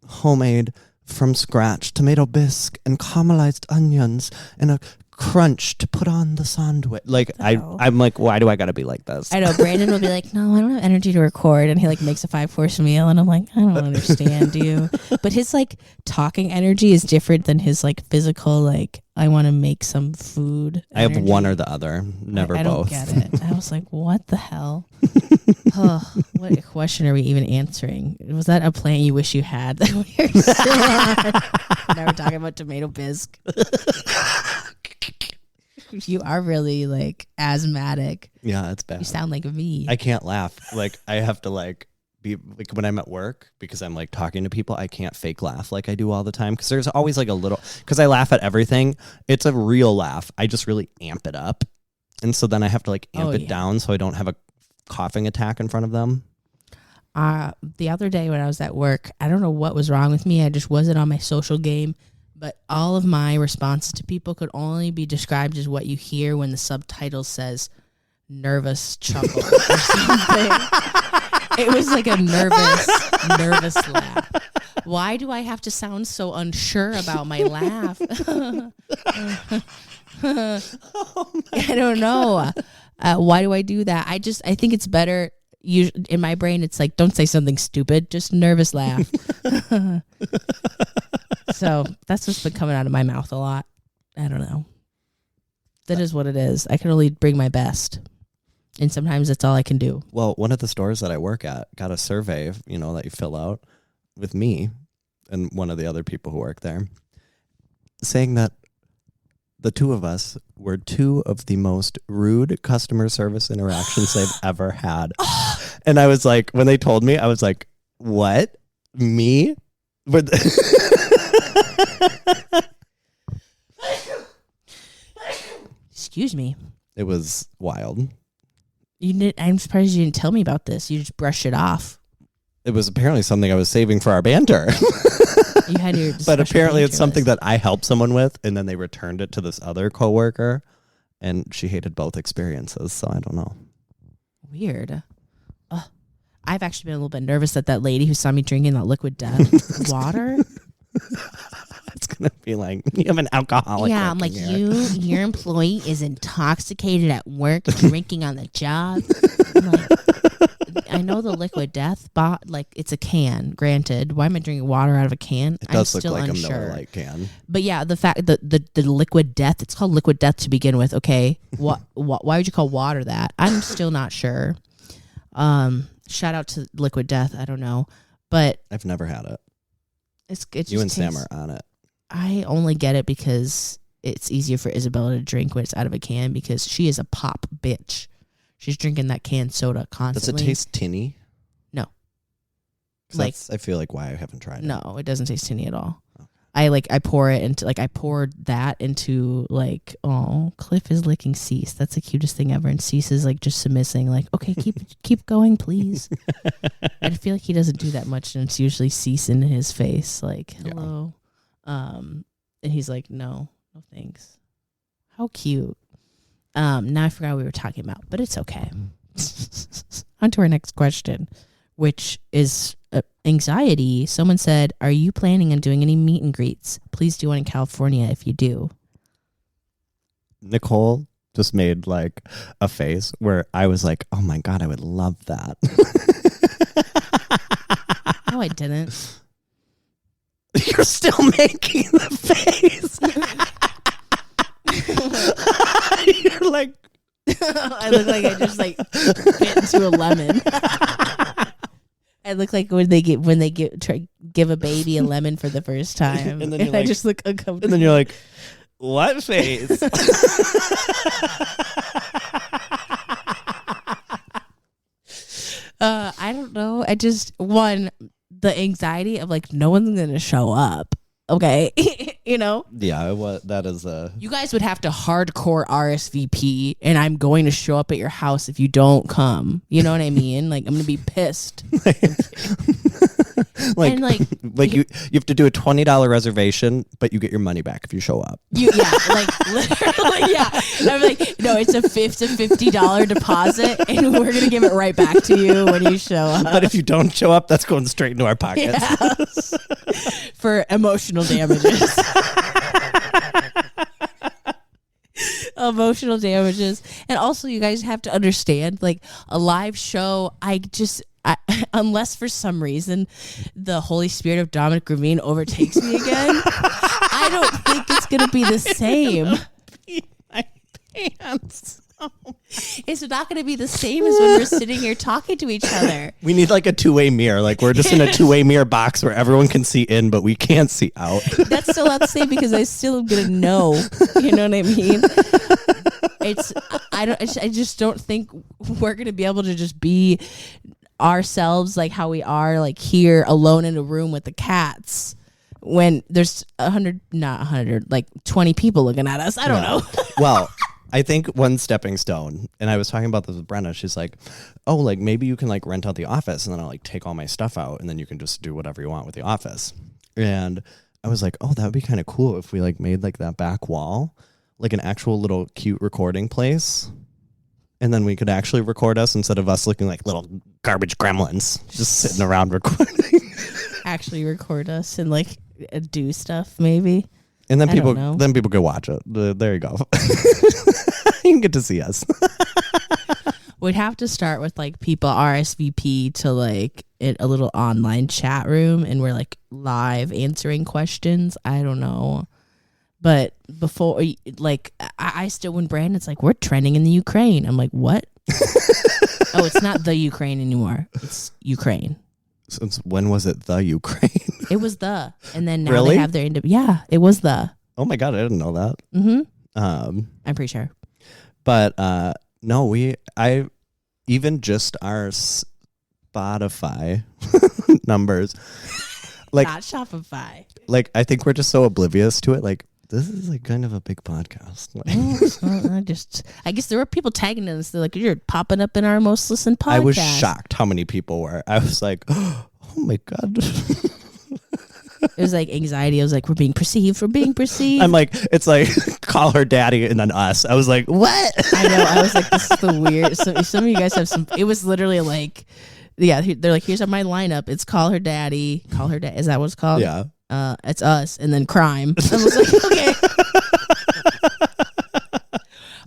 homemade from scratch tomato bisque and caramelized onions and a crunch to put on the sandwich. Like I'm like, why do I gotta be like this? I know Brandon will be like, no, I don't have energy to record, and he like makes a 5-course meal, and I'm like, I don't understand you. But his like talking energy is different than his like physical, like, I want to make some food energy. I have one or the other, never I both. don't get it. I was like, what the hell? What question are we even answering? Was that a plant you wish you had that we're still on? Now we're talking about tomato bisque. You are really like asthmatic. Yeah, it's bad. You sound like me. I can't laugh. Like I have to like be like when I'm at work because I'm like talking to people. I can't fake laugh like I do all the time because there's always like a little because I laugh at everything. It's a real laugh. I just really amp it up, and so then I have to like amp it down so I don't have a coughing attack in front of them. The other day when I was at work, I don't know what was wrong with me. I just wasn't on my social game. But all of my responses to people could only be described as what you hear when the subtitle says nervous chuckle or something. It was like a nervous laugh. Why do I have to sound so unsure about my laugh? I don't know. Why do I do that? I think it's better. In my brain, it's like, don't say something stupid, just nervous laugh. So that's what's been coming out of my mouth a lot. I don't know. That is what it is. I can only bring my best. And sometimes that's all I can do. Well, one of the stores that I work at got a survey, that you fill out with me and one of the other people who work there, saying that the two of us were two of the most rude customer service interactions they've ever had. And I was like, when they told me, I was like, what? Me? Excuse me. It was wild. I'm surprised you didn't tell me about this. You just brushed it off. It was apparently something I was saving for our banter. You had your but apparently it's something that I helped someone with, and then they returned it to this other coworker, and she hated both experiences, so I don't know. Weird. I've actually been a little bit nervous that lady who saw me drinking that liquid death water. It's going to be like, you have an alcoholic. Yeah, I'm like, your employee is intoxicated at work, drinking on the job. I'm like, I know the liquid death like it's a can, granted. Why am I drinking water out of a can? It does look like unsure. a Miller Lite can. But yeah, the fact that the liquid death, it's called liquid death to begin with, okay? Why would you call water that? I'm still not sure. Shout out to liquid death, I don't know. But I've never had it. It's you and Sam are on it. I only get it because it's easier for Isabella to drink when it's out of a can because she is a pop bitch. She's drinking that canned soda constantly. Does it taste tinny? No. I feel like why I haven't tried it. No, it doesn't taste tinny at all. Okay. I pour it into I poured that into Cliff is licking Cease. That's the cutest thing ever. And Cease is like just submissing, like, okay, keep going, please. I feel like he doesn't do that much, and it's usually Cease in his face, like, hello. Yeah. And he's like, no thanks. How cute. Now I forgot what we were talking about, but it's okay. On to our next question, which is anxiety. Someone said, are you planning on doing any meet and greets? Please do one in California if you do. Nicole just made like a face where I was like, oh my God, I would love that. No, I didn't. You're still making the face. You're like, I look like I just like bit into a lemon. I look like when they give a baby a lemon for the first time, and then I just look uncomfortable. And then you're like, what face? I don't know. The anxiety of like no one's gonna show up. Okay. Yeah, that is you guys would have to hardcore RSVP, and I'm going to show up at your house if you don't come. You know what I mean? Like, I'm gonna be pissed. you have to do a $20 reservation, but you get your money back if you show up. Literally, yeah. I'm like, no, it's a $50 deposit, and we're gonna give it right back to you when you show up. But if you don't show up, that's going straight into our pockets. Yes. For emotional damages. Emotional damages. And also, you guys have to understand, like, a live show, unless for some reason the Holy Spirit of Dominic Gravine overtakes me again, I don't think it's going to be the same. My pants. It's not going to be the same as when we're sitting here talking to each other. We need like a two-way mirror. Like we're just in a two-way mirror box where everyone can see in, but we can't see out. That's still not the same because I still am going to know. You know what I mean? I just don't think we're going to be able to just be ourselves like how we are like here alone in a room with the cats when there's 20 people looking at us. I don't know. Well, I think one stepping stone, and I was talking about this with Brenna, she's like, oh, like maybe you can like rent out the office and then I'll like take all my stuff out and then you can just do whatever you want with the office. And I was like, oh, that would be kind of cool if we like made like that back wall like an actual little cute recording place. And then we could actually record us instead of us looking like little garbage gremlins just sitting around recording. Actually record us and like do stuff maybe. And then people can watch it. There you go. You can get to see us. We'd have to start with like people RSVP to like a little online chat room and we're like live answering questions. I don't know. But before, like, I still, when Brandon's like, we're trending in the Ukraine. I'm like, what? Oh, it's not the Ukraine anymore. It's Ukraine. Since when was it the Ukraine? It was the. And then now they have their, yeah, it was the. Oh my God, I didn't know that. Mm-hmm. I'm pretty sure. But no, I even just our Spotify numbers. Like, not Shopify. Like, I think we're just so oblivious to it. Like, this is like kind of a big podcast. I guess there were people tagging us. They're like, you're popping up in our most listened podcast. I was shocked how many people were. I was like, oh my God. It was like anxiety. I was like, we're being perceived. I'm like, it's like, call her daddy and then us. I was like, what? I know. I was like, this is the weird. So some of you guys have some, it was literally like, yeah, they're like, here's my lineup. It's call her daddy. Call her dad. Is that what it's called? Yeah. It's us. And then crime. I was like, okay.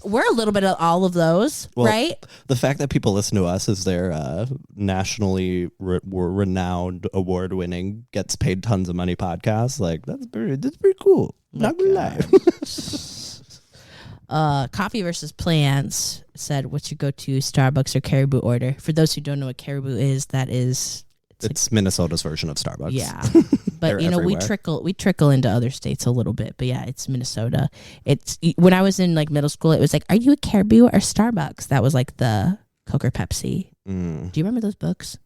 We're a little bit of all of those, right? The fact that people listen to us is their nationally renowned, award-winning, gets paid tons of money podcast. Like, that's pretty cool. Not gonna lie. Coffee versus plants said, what's your go-to Starbucks or Caribou order? For those who don't know what Caribou is, it's like, Minnesota's version of Starbucks. Yeah. But you know, everywhere. we trickle into other states a little bit, but yeah, it's Minnesota. It's when I was in like middle school, it was like, are you a Caribou or Starbucks? That was like the Coke or Pepsi. Do you remember those books?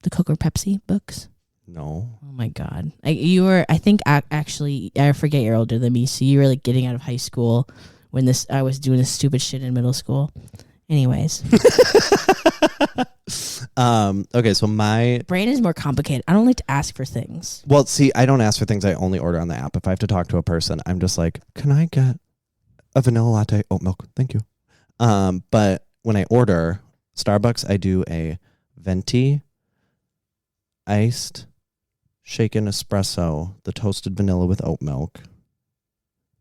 The Coke or Pepsi books? No. Oh my God. I forget you're older than me. So you were like getting out of high school when I was doing this stupid shit in middle school. Anyways. Okay, so my brain is more complicated. I don't like to ask for things. Well, see, I don't ask for things. I only order on the app. If I have to talk to a person, I'm just like, can I get a vanilla latte, oat milk? Thank you. But when I order Starbucks, I do a venti, iced, shaken espresso, the toasted vanilla with oat milk.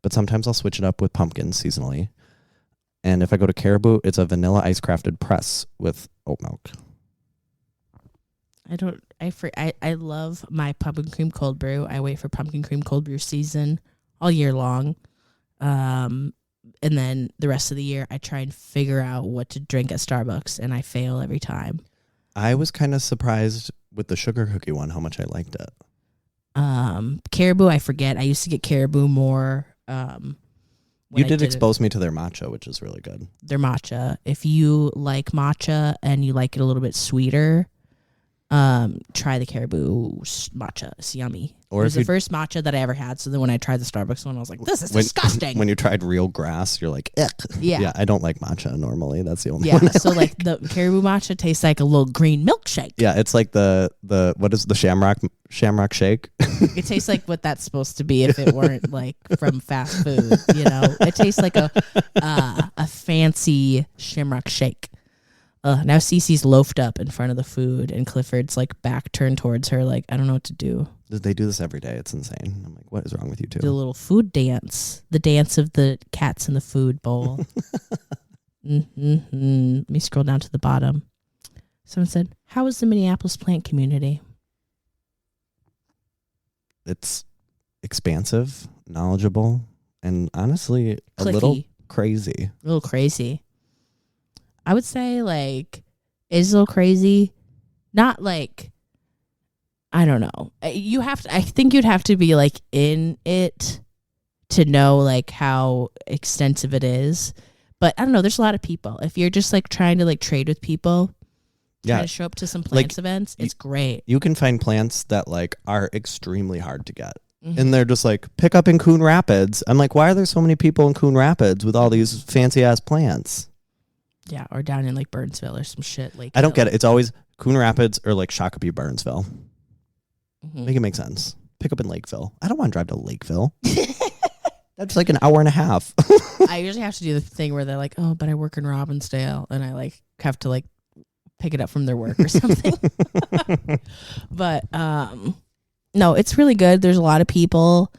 But sometimes I'll switch it up with pumpkin seasonally. And if I go to Caribou, it's a vanilla ice crafted press with oat milk. I love my pumpkin cream cold brew. I wait for pumpkin cream cold brew season all year long. And then the rest of the year, I try and figure out what to drink at Starbucks, and I fail every time. I was kind of surprised with the sugar cookie one, how much I liked it. Caribou, I forget. I used to get Caribou more. You did expose me to their matcha, which is really good. Their matcha. If you like matcha and you like it a little bit sweeter, try the Caribou matcha. It's yummy. It was the first matcha that I ever had. So then when I tried the Starbucks one, I was like, this is disgusting. When you tried real grass, you're like, ugh. Yeah, I don't like matcha normally. That's the only one. Yeah, so like the Caribou matcha tastes like a little green milkshake. Yeah, it's like the what is the shamrock shake? It tastes like what that's supposed to be if it weren't like from fast food, you know? It tastes like a fancy shamrock shake. Now Cece's loafed up in front of the food and Clifford's like back turned towards her like, I don't know what to do. They do this every day. It's insane. I'm like, what is wrong with you two? The little food dance. The dance of the cats in the food bowl. Let me scroll down to the bottom. Someone said, how is the Minneapolis plant community? It's expansive, knowledgeable, and honestly clicky. crazy. A little crazy. I would say like is a little crazy. Not like I don't know. You have to. I think you'd have to be like in it to know like how extensive it is. But I don't know. There's a lot of people. If you're just like trying to like trade with people, trying to show up to some plants events, it's great. You can find plants that like are extremely hard to get. And they're just like, pick up in Coon Rapids. I'm like, why are there so many people in Coon Rapids with all these fancy ass plants? Yeah, or down in like Burnsville or some shit. Like I don't get it. It's always Coon Rapids or like Shakopee, Burnsville. Make it make sense. Pick up in Lakeville. I don't want to drive to Lakeville. That's like an hour and a half. I usually have to do the thing where they're like, oh, but I work in Robbinsdale, and I like have to like pick it up from their work or something. But no, it's really good. There's a lot of people.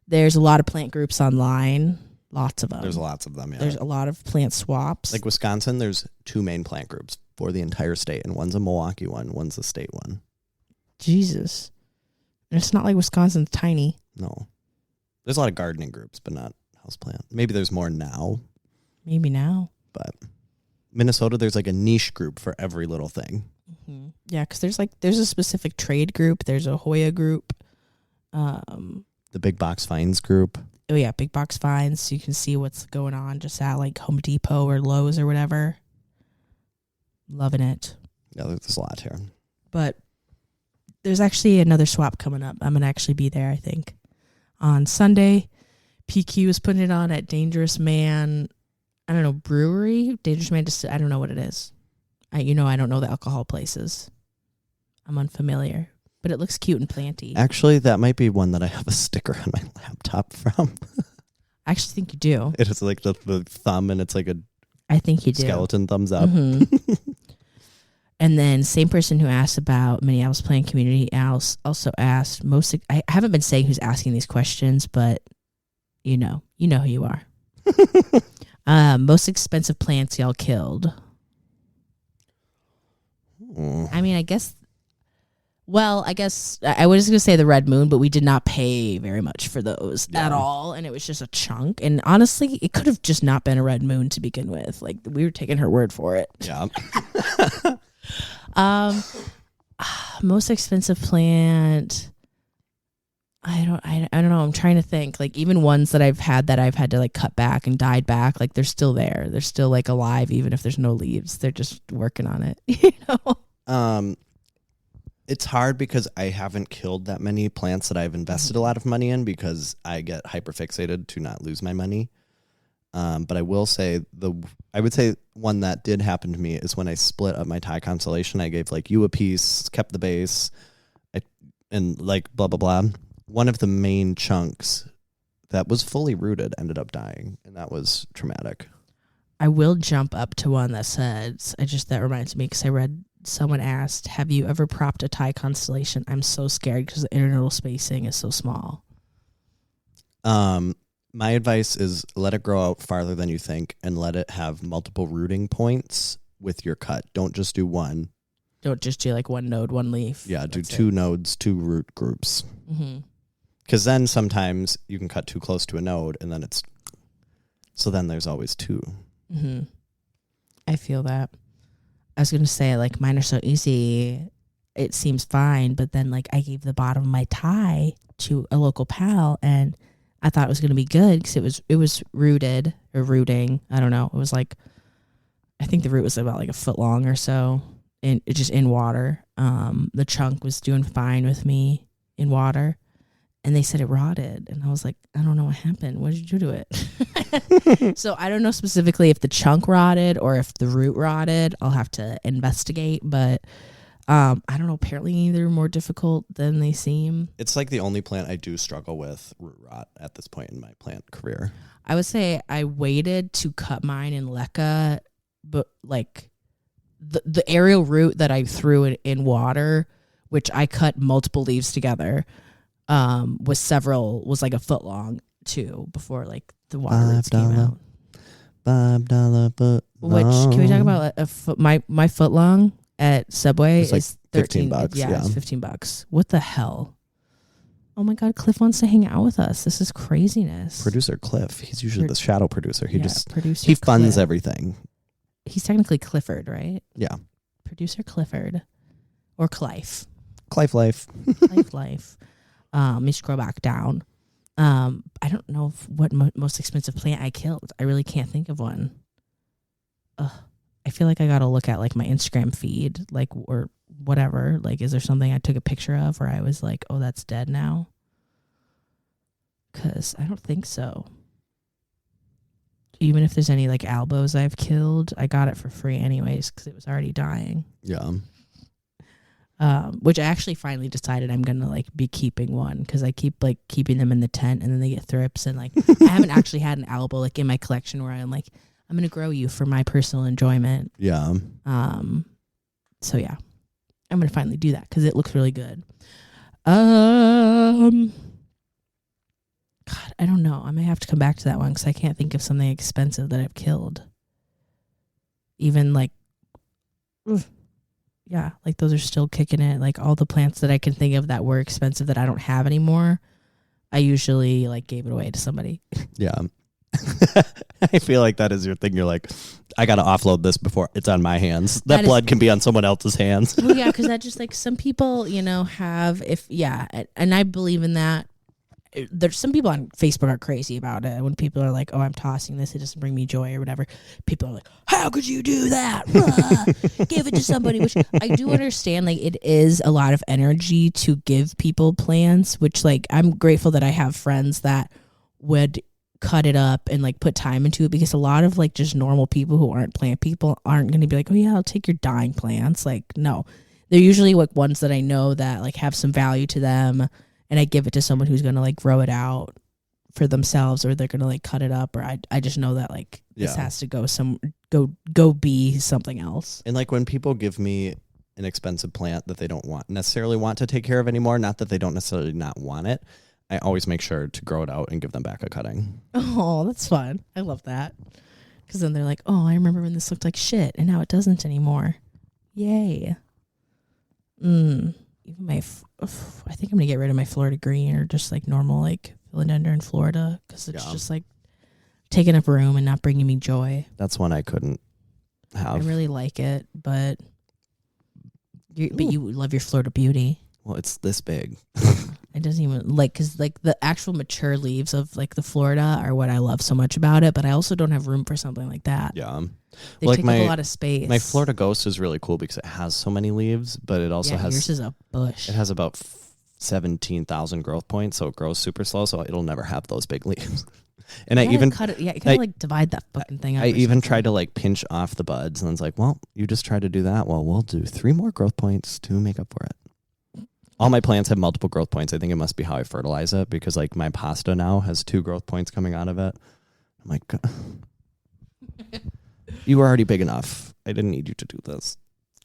There's a lot of plant groups online. Lots of them. There's lots of them, yeah. There's a lot of plant swaps. Like Wisconsin, there's 2 main plant groups for the entire state, and one's a Milwaukee one, one's a state one. Jesus. And it's not like Wisconsin's tiny. No. There's a lot of gardening groups, but not houseplant. Maybe there's more now. Maybe now. But Minnesota, there's like a niche group for every little thing. Yeah, because there's a specific trade group. There's a Hoya group. The Big Box Finds group. Oh, yeah, Big Box Finds. So you can see what's going on just at like Home Depot or Lowe's or whatever. Loving it. Yeah, there's a lot here. But there's actually another swap coming up. I'm going to actually be there, I think. On Sunday, PQ is putting it on at Dangerous Man, I don't know, brewery? Dangerous Man, I don't know what it is. I don't know the alcohol places. I'm unfamiliar. But it looks cute and planty. Actually, that might be one that I have a sticker on my laptop from. I actually think you do. It is like the thumb, and it's like a I think you do. Skeleton thumbs up. And then same person who asked about Minneapolis Plant Community also asked I haven't been saying who's asking these questions, but you know who you are. Most expensive plants y'all killed. I mean, I guess I was going to say the Red Moon, but we did not pay very much for those at all. And it was just a chunk. And honestly, it could have just not been a Red Moon to begin with. Like, we were taking her word for it. Yeah. Most expensive plant. I don't know. I'm trying to think. Like, even ones that I've had to like cut back and died back, like they're still there. They're still like alive, even if there's no leaves. They're just working on it. It's hard because I haven't killed that many plants that I've invested a lot of money in because I get hyperfixated to not lose my money. But I will say I would say one that did happen to me is when I split up my Thai constellation. I gave like you a piece, kept the base, and like blah, blah, blah. One of the main chunks that was fully rooted ended up dying, and that was traumatic. I will jump up to one that says, that reminds me because I read someone asked, have you ever propped a Thai constellation? I'm so scared because the internodal spacing is so small. My advice is let it grow out farther than you think and let it have multiple rooting points with your cut. Don't just do one. Don't just do like one node, one leaf. Yeah, do two nodes, 2 root groups. Because then sometimes you can cut too close to a node and then then there's always 2. I feel that. I was going to say, like, mine are so easy. It seems fine. But then, like, I gave the bottom of my Thai to a local pal, and I thought it was going to be good because it was rooted or rooting. I don't know. It was like, I think the root was about like a foot long or so, and it just in water. The chunk was doing fine with me in water, and they said it rotted, and I was like, I don't know what happened. What did you do to it? So I don't know specifically if the chunk rotted or if the root rotted. I'll have to investigate, but I don't know. Apparently they're more difficult than they seem. It's like the only plant I do struggle with root rot at this point in my plant career. I would say I waited to cut mine in Leca, but like the aerial root that I threw in water, which I cut multiple leaves together, was like a foot long too before like the water roots came out. $5 foot long. Which can we talk about a foot? My foot long at Subway it's like is $15. Yeah, it's $15. What the hell? Oh my God, Cliff wants to hang out with us. This is craziness. Producer Cliff. He's usually the shadow producer. He producer he funds Cliff. everything. He's technically Clifford, right? Yeah. Producer Clifford. Or Clive. Clive Life. Clive Life. Let me scroll back down. I don't know what most expensive plant I killed. I really can't think of one. I feel like I gotta look at like my Instagram feed, like, or whatever. Like, is there something I took a picture of where I was like, oh, that's dead now? Because I don't think so. Even if there's any like albos I've killed, I got it for free anyways because it was already dying. Yeah. Which I actually finally decided I'm gonna like be keeping one because I keep like keeping them in the tent and then they get thrips, and like I haven't actually had an albo like in my collection where I'm like, I'm gonna grow you for my personal enjoyment. Yeah. So yeah, I'm gonna finally do that because it looks really good. God, I don't know. I may have to come back to that one because I can't think of something expensive that I've killed. Even like, yeah, like those are still kicking it. Like all the plants that I can think of that were expensive that I don't have anymore, I usually like gave it away to somebody. Yeah. I feel like that is your thing. You're like, I got to offload this before it's on my hands. That blood can be on someone else's hands. Well, yeah, because that just like some people, have, and I believe in that. There's some people on Facebook are crazy about it. When people are like, oh, I'm tossing this, it doesn't bring me joy or whatever. People are like, how could you do that? Give it to somebody, which I do understand. Like, it is a lot of energy to give people plants, which like I'm grateful that I have friends that would cut it up and like put time into it, because a lot of like just normal people who aren't plant people aren't going to be like, oh yeah, I'll take your dying plants. Like, no, they're usually like ones that I know that like have some value to them. And I give it to someone who's going to like grow it out for themselves, or they're going to like cut it up, or I just know that like this has to go be something else. And like when people give me an expensive plant that they don't necessarily want to take care of anymore, not that they don't necessarily not want it, I always make sure to grow it out and give them back a cutting. Oh, that's fun. I love that. Because then they're like, oh, I remember when this looked like shit and now it doesn't anymore. Yay. Even my, I think I'm gonna get rid of my Florida green, or just like normal like philodendron Florida, because it's just like taking up room and not bringing me joy. That's one I couldn't have. I really like it, but you love your Florida Beauty. Well, it's this big. It doesn't even like, because like the actual mature leaves of like the Florida are what I love so much about it, but I also don't have room for something like that. Yeah. They take up a lot of space. My Florida Ghost is really cool because it has so many leaves, but it also has... yours is a bush. It has about 17,000 growth points, so it grows super slow, so it'll never have those big leaves. And I even... cut it. Yeah, you gotta like divide that fucking thing up. I even tried to like pinch off the buds, and it's like, well, you just tried to do that. Well, we'll do 3 more growth points to make up for it. All my plants have multiple growth points. I think it must be how I fertilize it, because like my pasta now has 2 growth points coming out of it. I'm like... You were already big enough. I didn't need you to do this.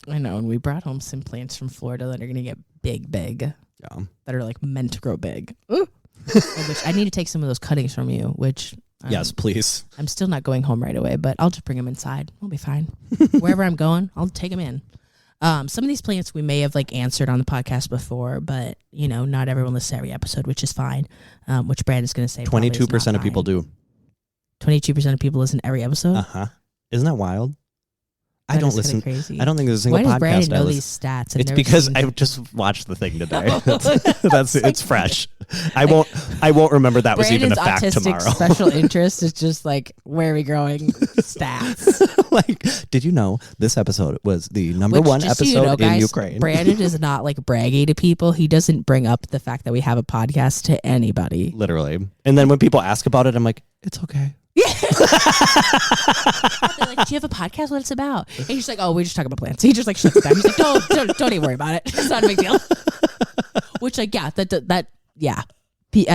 I know, and we brought home some plants from Florida that are going to get big. Yeah. That are like meant to grow big. Which I need to take some of those cuttings from you, which... yes, please. I'm still not going home right away, but I'll just bring them inside. We'll be fine. Wherever I'm going, I'll take them in. Some of these plants we may have like answered on the podcast before, but not everyone listens to every episode, which is fine. Which Brandon's going to say 22% of people do. 22% of people listen to every episode? Uh-huh. Isn't that wild? I don't listen. Crazy. I don't think there's a single podcast. Why does Brandon know these stats? It's because I just watched the thing today. It's fresh. I won't remember that was even a fact autistic tomorrow. Special interest is just like, where are we growing stats? Like, did you know this episode was the number one episode in Ukraine? Brandon is not like braggy to people. He doesn't bring up the fact that we have a podcast to anybody. Literally. And then when people ask about it, I'm like, it's okay. Yeah. They're like, do you have a podcast? What it's about? And he's like, oh, we just talk about plants. He just like shuts it down. He's like, don't even worry about it. It's not a big deal. Which like, yeah, yeah.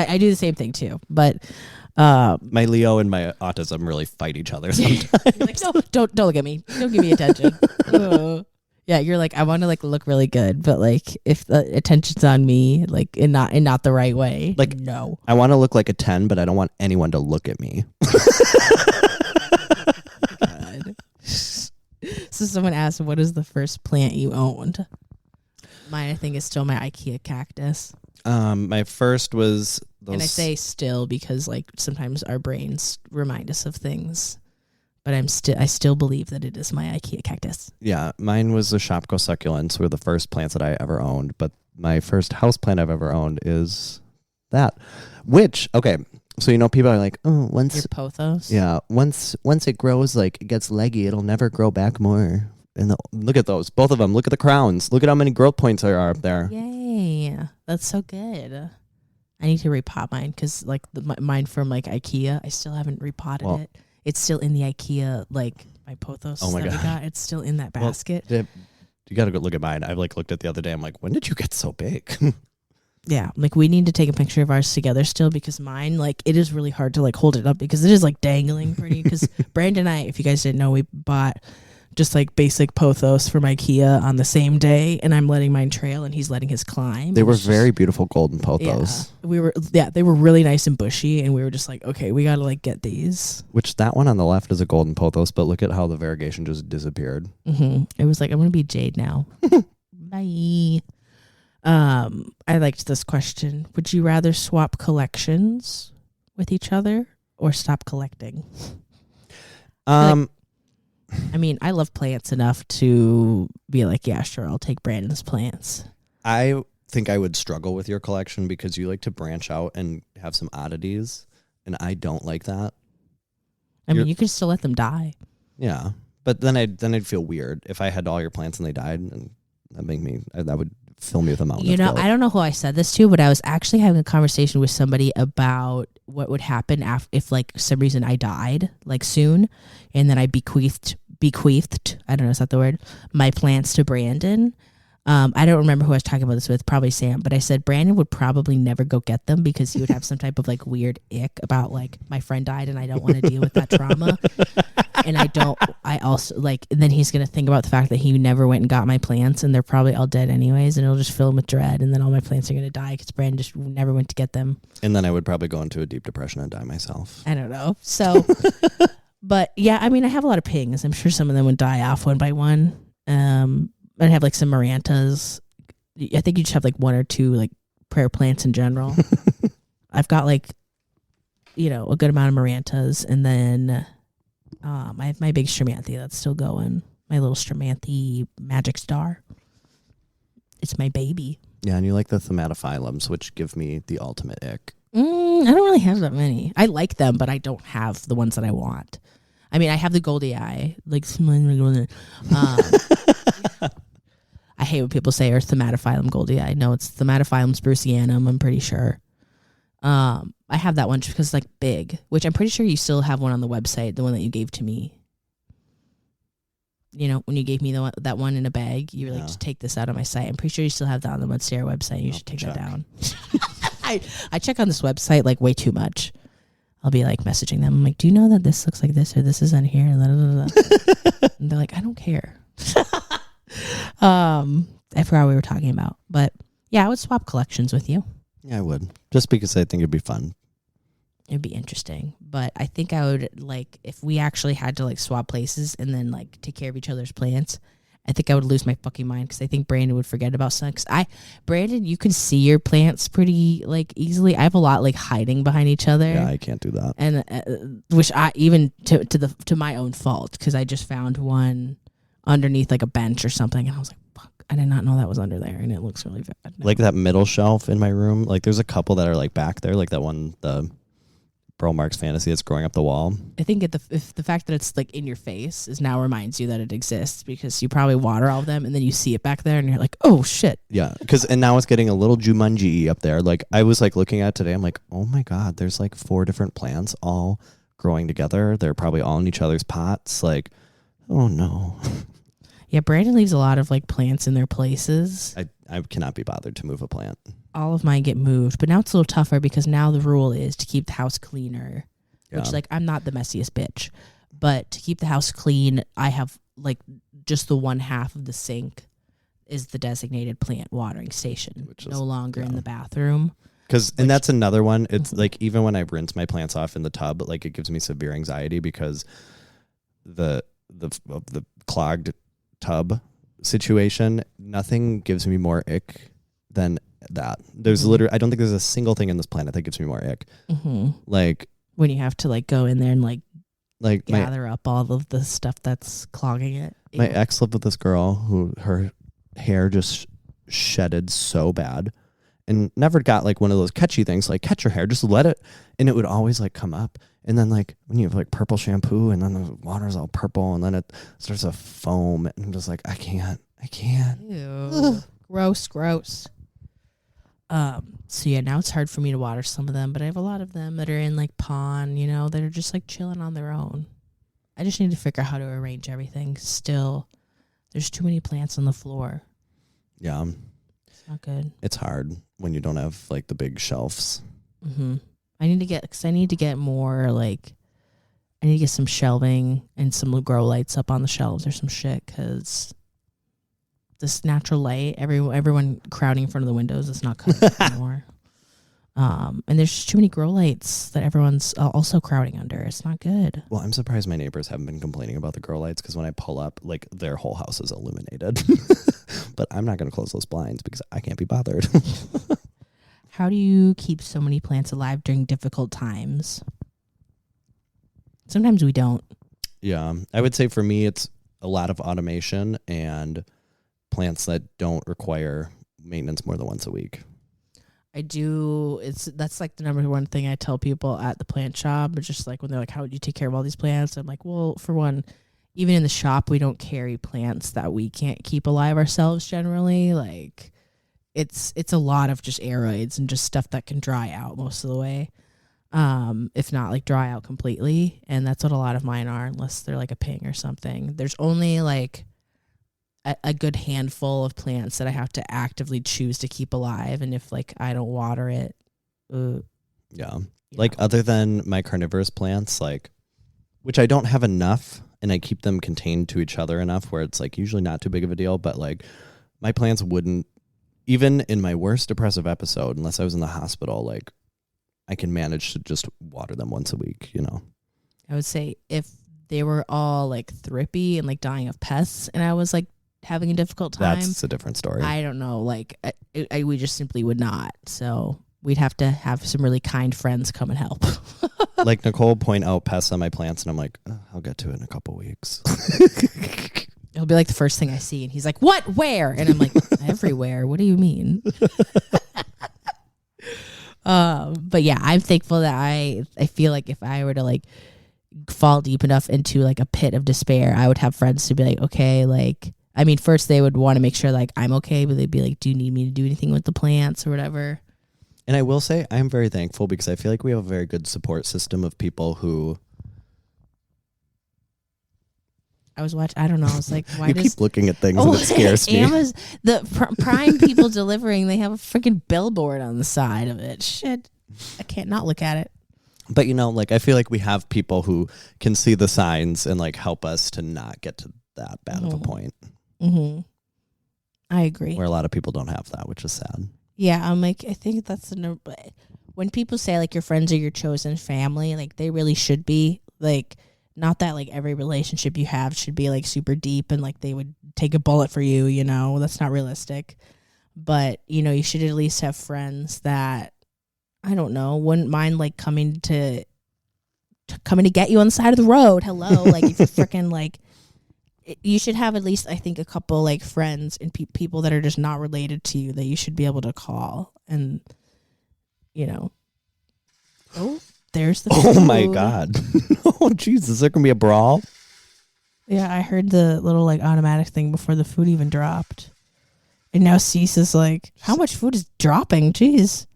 I do the same thing too. But my Leo and my autism really fight each other sometimes. Like, no, don't look at me. Don't give me attention. Yeah, you're like, I want to like look really good, but like if the attention's on me, like in not the right way, like no. I want to look like a 10, but I don't want anyone to look at me. God. So someone asked, what is the first plant you owned? Mine, I think, is still my IKEA cactus. My first was those. And I say still because like sometimes our brains remind us of things. But I still believe that it is my IKEA cactus. Yeah, mine was the Shopko succulents were the first plants that I ever owned. But my first house plant I've ever owned is that. Which, okay, so people are like, oh, once your pothos. Yeah, once it grows, like it gets leggy, it'll never grow back more. And look at those, both of them. Look at the crowns. Look at how many growth points there are up there. Yay, that's so good. I need to repot mine because like mine from like IKEA, I still haven't repotted it. It's still in the IKEA, like my pothos that we got. It's still in that basket. You got to go look at mine. I like looked at the other day. I'm like, when did you get so big? Yeah, like we need to take a picture of ours together still because mine, like it is really hard to like hold it up because it is like dangling pretty. Because Brandon and I, if you guys didn't know, we bought just like basic pothos from IKEA on the same day, and I'm letting mine trail and he's letting his climb. They were very beautiful golden pothos. Yeah, they were really nice and bushy, and we were just like, okay, we got to like get these. Which that one on the left is a golden pothos, but look at how the variegation just disappeared. Mm-hmm. It was like, I'm gonna be jade now. Bye. I liked this question. Would you rather swap collections with each other or stop collecting? I mean, I love plants enough to be like, yeah, sure, I'll take Brandon's plants. I think I would struggle with your collection because you like to branch out and have some oddities, and I don't like that. I mean, you could still let them die. Yeah, but then I'd feel weird if I had all your plants and they died, and that would fill me with a mountain of guilt. I don't know who I said this to, but I was actually having a conversation with somebody about what would happen if like some reason I died like soon, and then I bequeathed, I don't know, is that the word? My plants to Brandon. I don't remember who I was talking about this with, probably Sam, but I said Brandon would probably never go get them because he would have some type of like weird ick about like my friend died and I don't want to deal with that trauma. And I also like, then he's going to think about the fact that he never went and got my plants and they're probably all dead anyways. And it'll just fill him with dread. And then all my plants are going to die because Brandon just never went to get them. And then I would probably go into a deep depression and die myself. I don't know. So, but yeah, I mean, I have a lot of pings. I'm sure some of them would die off one by one. I'd have like some Marantas. I think you just have like one or two like prayer plants in general. I've got like, a good amount of Marantas, and then I have my big Stramanthe that's still going. My little Stramanthe Magic Star. It's my baby. Yeah, and you like the Thematophyllums, which give me the ultimate ick. I don't really have that many. I like them, but I don't have the ones that I want. I mean, I have the Goldie Eye, like I hate when people say or Thematophyllum Goldie Eye. No, it's Thematophyllum sprucianum, I'm pretty sure. I have that one just because it's like big, which I'm pretty sure you still have one on the website, the one that you gave to me. When you gave me that one in a bag, you were like, just take this out of my site. I'm pretty sure you still have that on the Mudstair website. You should take that down. I check on this website like way too much. I'll be like messaging them. I'm like, do you know that this looks like this or this is on here? And they're like, I don't care. I forgot what we were talking about. But yeah, I would swap collections with you. Yeah, I would. Just because I think it'd be fun. It'd be interesting. But I think I would like if we actually had to like swap places and then like take care of each other's plants. I think I would lose my fucking mind because I think Brandon would forget about some. Brandon, you can see your plants pretty like easily. I have a lot like hiding behind each other. Yeah, I can't do that. And which I even to my own fault because I just found one underneath like a bench or something, and I was like, "Fuck! I did not know that was under there," and it looks really bad. Like that middle shelf in my room. Like there's a couple that are like back there, like that one, the Bro Mark's Fantasy that's growing up the wall. I think if the fact that it's like in your face is now reminds you that it exists because you probably water all of them and then you see it back there and you're like, oh shit. Yeah, and now it's getting a little Jumanji up there. Like I was like looking at it today, I'm like, oh my god, there's like 4 different plants all growing together. They're probably all in each other's pots. Like, oh no. Yeah, Brandon leaves a lot of like plants in their places. I cannot be bothered to move a plant. All of mine get moved, but now it's a little tougher because now the rule is to keep the house cleaner, which like I'm not the messiest bitch, but to keep the house clean, I have like just the one half of the sink is the designated plant watering station, which is no longer in the bathroom. And that's another one. It's like even when I rinse my plants off in the tub, like it gives me severe anxiety because the clogged tub situation, nothing gives me more ick than that. There's literally, I don't think there's a single thing in this planet that gives me more ick. Like when you have to like go in there and like my gather up all of the stuff that's clogging it. my ex lived with this girl who her hair just shedded so bad, and never got like one of those catchy things like catch your hair, just let it, and it would always like come up. And then like when you have like purple shampoo and then the water's all purple and then it starts to foam, and I'm just like I can't. Ew. Gross. So yeah, now it's hard for me to water some of them, but I have a lot of them that are in like pond, you know, that are just like chilling on their own. I just need to figure out how to arrange everything. Still, there's too many plants on the floor. Yeah. It's not good. It's hard when you don't have like the big shelves. I need to get more like, I need to get some shelving and some grow lights up on the shelves or some shit, because this natural light, everyone crowding in front of the windows, is not cutting it anymore. And there's just too many grow lights that everyone's also crowding under. It's not good. Well, I'm surprised my neighbors haven't been complaining about the grow lights, because when I pull up, like their whole house is illuminated. But I'm not going to close those blinds because I can't be bothered. How do you keep so many plants alive during difficult times? Sometimes we don't. Yeah, I would say for me, it's a lot of automation and plants that don't require maintenance more than once a week. I do. That's like the number one thing I tell people at the plant shop. It's just like when they're like, how would you take care of all these plants? I'm like, well, for one, even in the shop, we don't carry plants that we can't keep alive ourselves generally. Like it's a lot of just aeroids and just stuff that can dry out most of the way. If not like dry out completely. And that's what a lot of mine are, unless they're like a ping or something. There's only like a good handful of plants that I have to actively choose to keep alive, and if like I don't water it, like other than my carnivorous plants, like which I don't have enough, and I keep them contained to each other enough where it's like usually not too big of a deal, but like my plants wouldn't, even in my worst depressive episode, unless I was in the hospital, like I can manage to just water them once a week, you know. I would say if they were all like thrippy and like dying of pests and I was like having a difficult time, that's a different story. I don't know, like we just simply would not. So we'd have to have some really kind friends come and help. Like Nicole point out pests on my plants, and I'm like, I'll get to it in a couple weeks. It'll be like the first thing I see, and he's like, what, where? And I'm like, everywhere. What do you mean? But yeah, I'm thankful that I feel like if I were to like fall deep enough into like a pit of despair, I would have friends to be like, okay, like, I mean, first they would want to make sure like I'm okay, but they'd be like, do you need me to do anything with the plants or whatever? And I will say I'm very thankful, because I feel like we have a very good support system of people who I was like, why you keep looking at things and it scares me. The Prime people delivering, they have a freaking billboard on the side of it. Shit, I can't not look at it. But you know, like I feel like we have people who can see the signs and like help us to not get to that bad of a point. I agree. Where a lot of people don't have that, which is sad. Yeah, I'm like, I think that's when people say like your friends are your chosen family, like they really should be. Like, not that like every relationship you have should be like super deep and like they would take a bullet for you, you know, that's not realistic. But, you know, you should at least have friends that, I don't know, wouldn't mind like coming to get you on the side of the road. Hello. Like if you're freaking like, you should have at least, I think, a couple like friends and people that are just not related to you that you should be able to call. And, you know, there's the food. Oh my God. Oh Jesus, there can be a brawl. Yeah, I heard the little like automatic thing before the food even dropped. And now Cease is like, how much food is dropping? Jeez.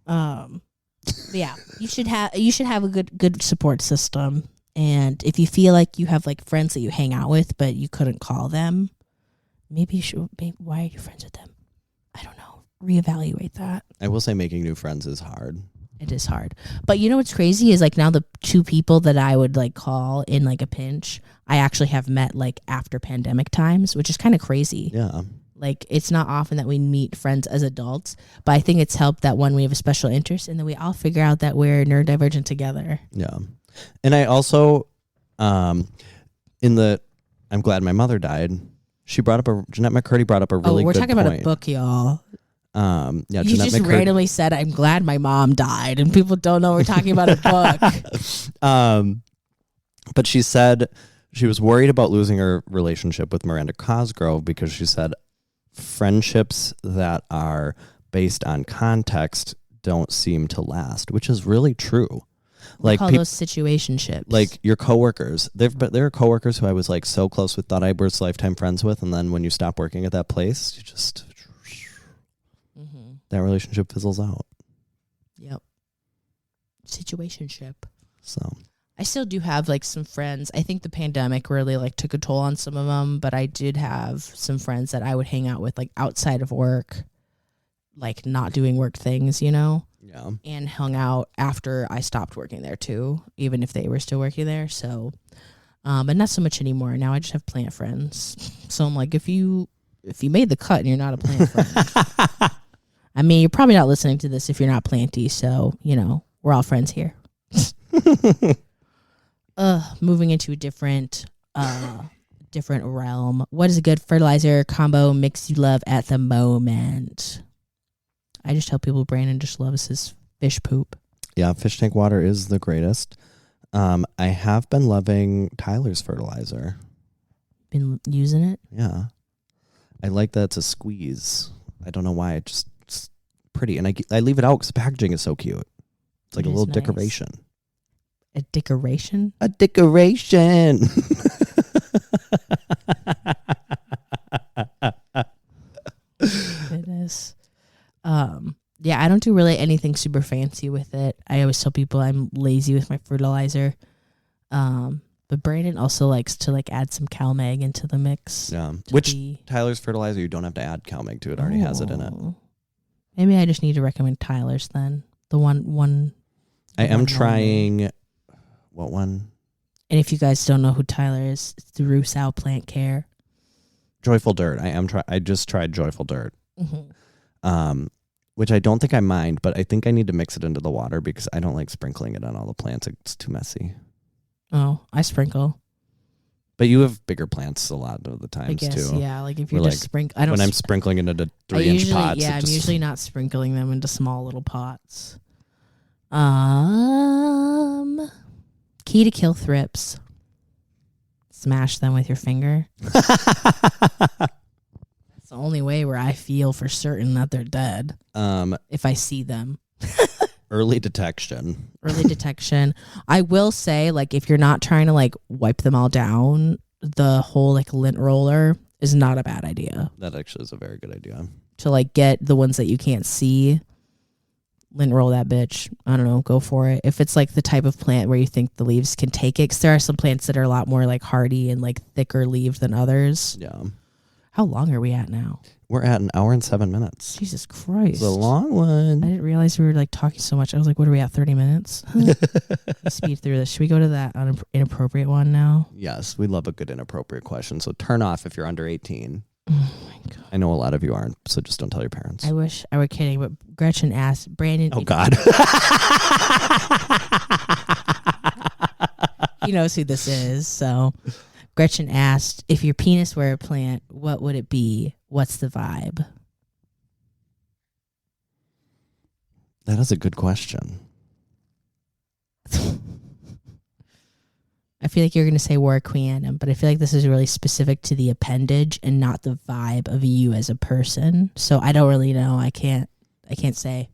Yeah, you should have a good support system. And if you feel like you have like friends that you hang out with but you couldn't call them, maybe you should. Why are you friends with them? I don't know. Reevaluate that. I will say making new friends is hard. It is hard. But you know what's crazy is like now the two people that I would like call in like a pinch, I actually have met like after pandemic times, which is kind of crazy. Yeah. Like it's not often that we meet friends as adults, but I think it's helped that one, we have a special interest and then we all figure out that we're neurodivergent together. Yeah. And I also, I'm glad my mother died. She brought up Jeanette McCurdy brought up a really good point. We're talking about a book, y'all. Yeah, You Jeanette just randomly said, "I'm glad my mom died," and people don't know we're talking about a book. But she said she was worried about losing her relationship with Miranda Cosgrove because she said friendships that are based on context don't seem to last, which is really true. We call those situationships. Like your coworkers, there are coworkers who I was like so close with, thought I was lifetime friends with, and then when you stop working at that place, you just that relationship fizzles out. Yep. Situationship. So I still do have like some friends. I think the pandemic really like took a toll on some of them, but I did have some friends that I would hang out with like outside of work, like not doing work things, you know? yeah. And hung out after I stopped working there too, even if they were still working there. So, but not so much anymore. Now I just have plant friends. So I'm like, if you made the cut and you're not a plant friend, I mean, you're probably not listening to this if you're not planty. So, you know, we're all friends here. Moving into a different realm. What is a good fertilizer combo mix you love at the moment? I just tell people Brandon just loves his fish poop. Yeah, fish tank water is the greatest. I have been loving Tyler's fertilizer. Been using it? Yeah. I like that it's a squeeze. I don't know why. It's pretty. And I leave it out because the packaging is so cute. It's like a little decoration. A decoration? A decoration. Goodness. Yeah, I don't do really anything super fancy with it. I always tell people I'm lazy with my fertilizer. But Brandon also likes to like add some CalMag into the mix. Yeah. Which Tyler's fertilizer, you don't have to add CalMag to it. Already has it in it. Maybe I just need to recommend Tyler's then. The one. I am trying. What one? And if you guys don't know who Tyler is, it's the Rousseau Plant Care. Joyful Dirt. I just tried Joyful Dirt. Which I don't think I mind, but I think I need to mix it into the water because I don't like sprinkling it on all the plants. It's too messy. Oh, I sprinkle. But you have bigger plants a lot of the times, I guess, too. yeah. Like if you're just sprinkling. When I'm sprinkling it into 3-inch pots. Yeah, I'm usually not sprinkling them into small little pots. Key to kill thrips. Smash them with your finger. That's the only way where I feel for certain that they're dead. If I see them. Early detection. I will say, like, if you're not trying to like wipe them all down, the whole like lint roller is not a bad idea. That actually is a very good idea. To like get the ones that you can't see, lint roll that bitch. I don't know, go for it. If it's like the type of plant where you think the leaves can take it, because there are some plants that are a lot more like hardy and like thicker leaved than others. Yeah. How long are we at now? We're at 1 hour and 7 minutes. Jesus Christ. It's a long one. I didn't realize we were like talking so much. I was like, what are we at, 30 minutes? Let's speed through this. Should we go to that inappropriate one now? Yes, we love a good inappropriate question. So turn off if you're under 18. Oh my God. I know a lot of you aren't, so just don't tell your parents. I wish I were kidding, but Gretchen asked Brandon. Oh God. He knows who this is. So Gretchen asked, if your penis were a plant, what would it be? What's the vibe? That is a good question. I feel like you're going to say Warquianum, but I feel like this is really specific to the appendage and not the vibe of you as a person. So I don't really know. I can't say.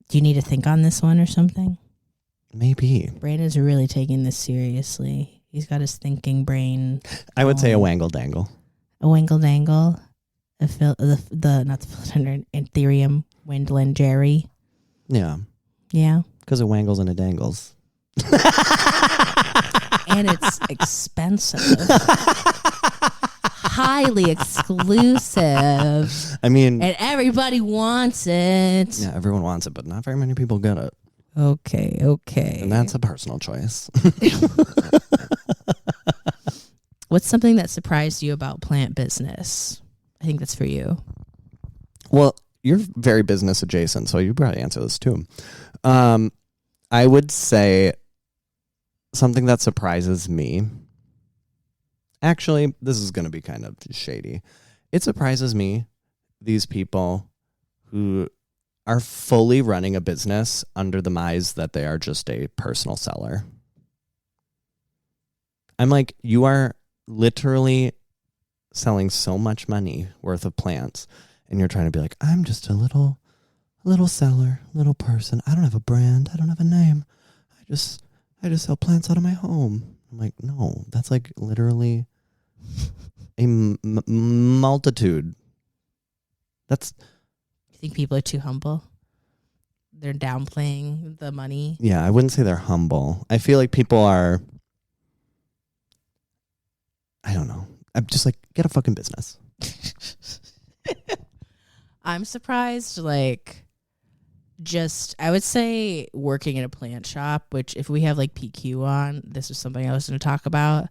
Do you need to think on this one or something? Maybe. Brandon's really taking this seriously. He's got his thinking brain. I would say a wangle dangle. A wangle dangle. Not the philodendron, Anthurium wendlangeri. Yeah. Yeah. Because it wangles and it dangles. And it's expensive. Highly exclusive. I mean, and everybody wants it. Yeah, everyone wants it, but not very many people get it. Okay. And that's a personal choice. What's something that surprised you about plant business? I think that's for you. Well, you're very business adjacent, so you probably answer this too. I would say something that surprises me. Actually, this is going to be kind of shady. It surprises me, these people who are fully running a business under the guise that they are just a personal seller. I'm like, you are literally selling so much money worth of plants, and you're trying to be like, I'm just a little seller, little person. I don't have a brand. I don't have a name. I just sell plants out of my home. I'm like, no, that's like literally a multitude. That's. You think people are too humble? They're downplaying the money. Yeah, I wouldn't say they're humble. I feel like people are. I don't know. I'm just like, get a fucking business. I'm surprised, like, just, I would say working in a plant shop, which if we have like PQ on, this is something I was going to talk about.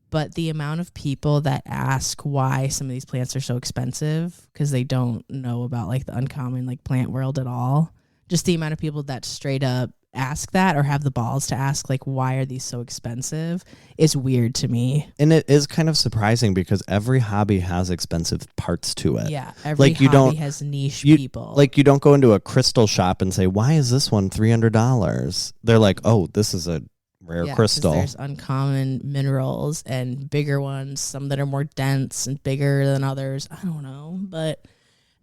But the amount of people that ask why some of these plants are so expensive because they don't know about like the uncommon like plant world at all. Just the amount of people that straight up ask that or have the balls to ask like, why are these so expensive, is weird to me. And it is kind of surprising because every hobby has expensive parts to it. Yeah, every hobby has niche people. Like, you don't go into a crystal shop and say, why is this one $300? They're like, oh, this is a rare crystal. There's uncommon minerals and bigger ones, some that are more dense and bigger than others. I don't know,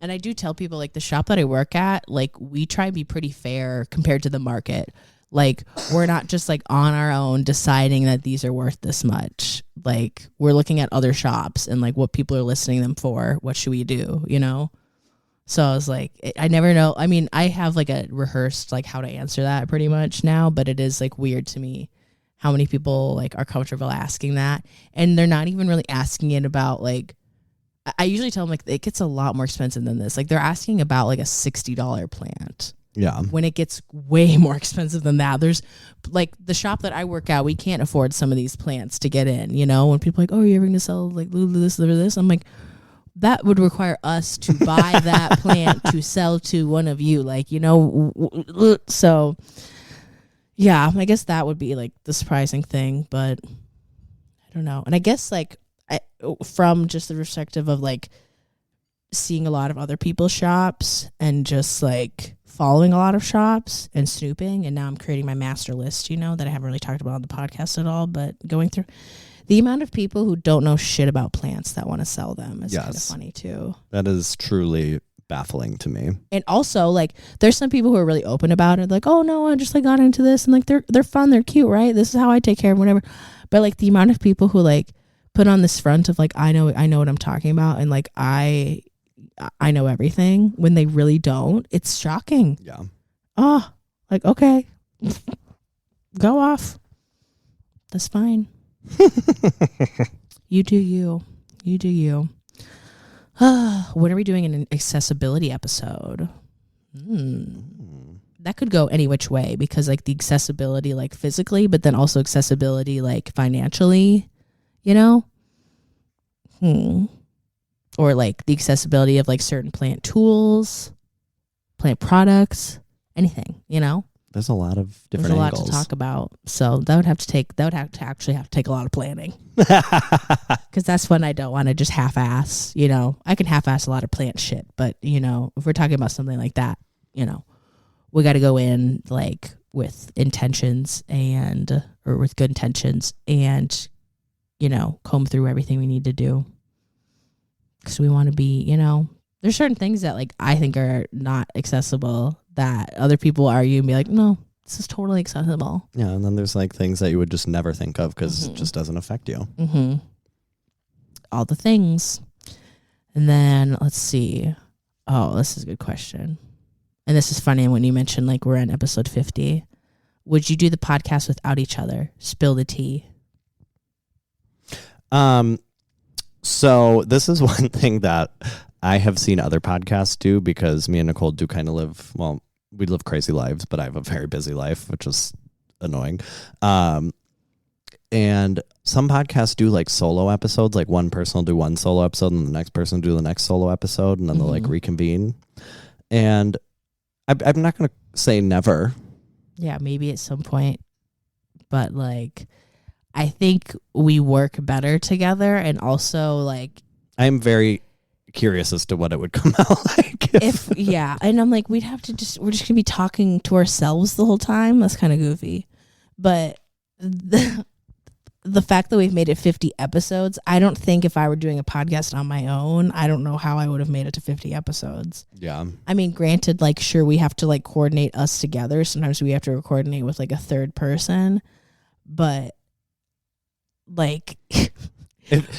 and I do tell people, like, the shop that I work at, like, we try to be pretty fair compared to the market. Like, we're not just, like, on our own deciding that these are worth this much. Like, we're looking at other shops and, like, what people are listing them for. What should we do, you know? So I was like, I never know. I mean, I have, like, a rehearsed, like, how to answer that pretty much now, but it is, like, weird to me how many people, like, are comfortable asking that. And they're not even really asking it about, like, I usually tell them, like, it gets a lot more expensive than this. Like, they're asking about, like, a $60 plant. Yeah. When it gets way more expensive than that. There's, like, the shop that I work at, we can't afford some of these plants to get in, you know? When people are like, oh, you're going to sell, like, this or this? I'm like, that would require us to buy that plant to sell to one of you. Like, you know, so, yeah, I guess that would be, like, the surprising thing. But I don't know. And I guess, like, from just the perspective of like seeing a lot of other people's shops and just like following a lot of shops and snooping, and now I'm creating my master list, you know, that I haven't really talked about on the podcast at all, but going through the amount of people who don't know shit about plants that want to sell them is kind of funny too. That is truly baffling to me. And also, like, there's some people who are really open about it, like, oh no, I just like got into this, and like they're fun, they're cute, right? This is how I take care of whatever. But like the amount of people who like put on this front of like, I know what I'm talking about, and like I know everything when they really don't. It's shocking. Yeah. Oh, like, okay. Go off. That's fine. You do you. You do you. When are we doing an accessibility episode? That could go any which way, because like the accessibility like physically, but then also accessibility like financially. You know? Or like the accessibility of like certain plant tools, plant products, anything, you know? There's a lot of different There's a angles. lot to talk about. So that would have to actually take a lot of planning. Because that's when I don't want to just half-ass, you know? I can half-ass a lot of plant shit, but, you know, if we're talking about something like that, you know, we got to go in like with intentions or with good intentions and, you know, comb through everything we need to do. Because we want to be, you know, there's certain things that like I think are not accessible that other people argue and be like, no, this is totally accessible. Yeah, and then there's like things that you would just never think of because it just doesn't affect you. All the things. And then let's see. Oh, this is a good question. And this is funny when you mentioned like we're on episode 50. Would you do the podcast without each other? Spill the tea. So this is one thing that I have seen other podcasts do, because me and Nicole do kind of live, well, we live crazy lives, but I have a very busy life, which is annoying. And some podcasts do like solo episodes, like one person will do one solo episode and the next person will do the next solo episode, and then they'll like reconvene. And I'm not going to say never. Yeah, maybe at some point. But like, I think we work better together, and also like I'm very curious as to what it would come out like. And I'm like, we're just gonna be talking to ourselves the whole time. That's kind of goofy. But the fact that we've made it 50 episodes, I don't think if I were doing a podcast on my own, I don't know how I would have made it to 50 episodes. Yeah. I mean, granted, like, sure, we have to like coordinate us together. Sometimes we have to coordinate with like a third person, but like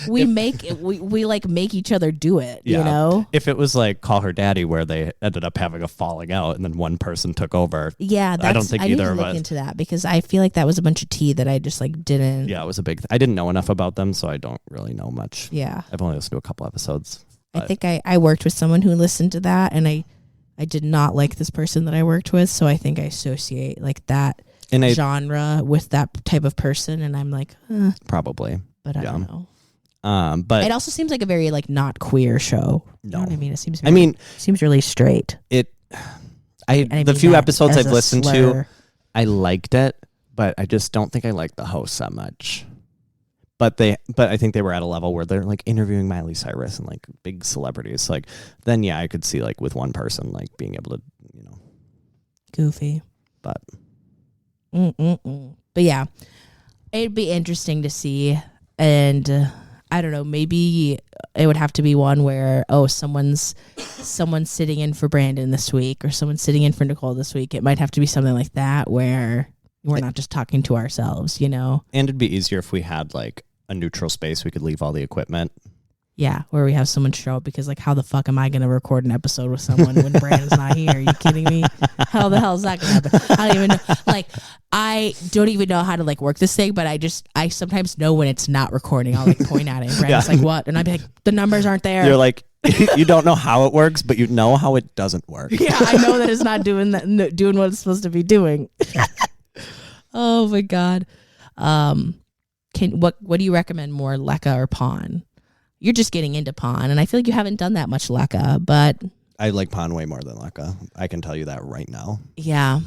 we like make each other do it, you know? If it was like Call Her Daddy where they ended up having a falling out and then one person took over. Yeah, I don't think either of us. I need to look into that because I feel like that was a bunch of tea that I just like didn't. Yeah, it was a big I didn't know enough about them, so I don't really know much. Yeah. I've only listened to a couple episodes. I think I worked with someone who listened to that, and I did not like this person that I worked with, so I think I associate like that genre with that type of person, and I'm like, probably. But I don't know. But it also seems like a very like not queer show. You know what I mean? It seems. Seems really straight. The few episodes I've listened to, I liked it, but I just don't think I like the hosts that much. But I think they were at a level where they're like interviewing Miley Cyrus and like big celebrities. Like then I could see like with one person like being able to, goofy. But but yeah, it'd be interesting to see, and I don't know, maybe it would have to be one where someone's sitting in for Brandon this week or someone's sitting in for Nicole this week. It might have to be something like that where we're not just talking to ourselves, And it'd be easier if we had like a neutral space we could leave all the equipment. Yeah, where we have someone show up because like how the fuck am I going to record an episode with someone when Brandon's not here? Are you kidding me? How the hell is that going to happen? I don't even know. Like, I don't even know how to like work this thing, but I sometimes know when it's not recording. I'll like point at it and Brandon's like, what? And I'd be like, the numbers aren't there. You're like, you don't know how it works, but you know how it doesn't work. Yeah, I know that it's not doing what it's supposed to be doing. Oh my God. What do you recommend more, Lekka or Pawn? You're just getting into Pawn, and I feel like you haven't done that much Lekka, but I like Pawn way more than Lekka. I can tell you that right now. Yeah,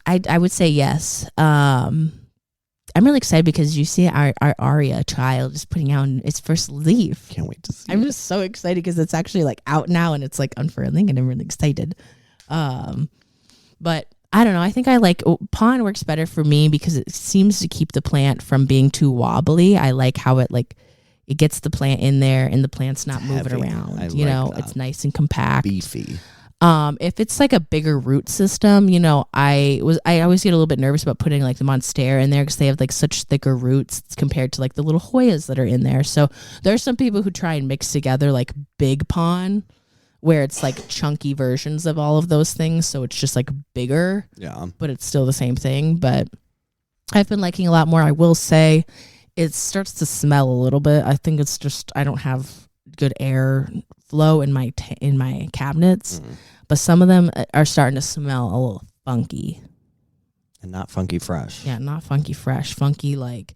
I would say yes. I'm really excited because you see our Aria child is putting out its first leaf. Can't wait to see. I'm just so excited because it's actually like out now and it's like unfurling, and I'm really excited. But I don't know. I think I like Pawn works better for me because it seems to keep the plant from being too wobbly. I like how it gets the plant in there and the plant's not moving around. It's nice and compact. Beefy. If it's like a bigger root system, I always get a little bit nervous about putting like the Monstera in there because they have like such thicker roots compared to like the little Hoyas that are in there. So there's some people who try and mix together like big Pawn where it's like chunky versions of all of those things. So it's just like bigger, but it's still the same thing. But I've been liking a lot more. I will say it starts to smell a little bit. I think it's just I don't have good air flow in my cabinets, but some of them are starting to smell a little funky. And not funky fresh. Yeah, not funky fresh. Funky like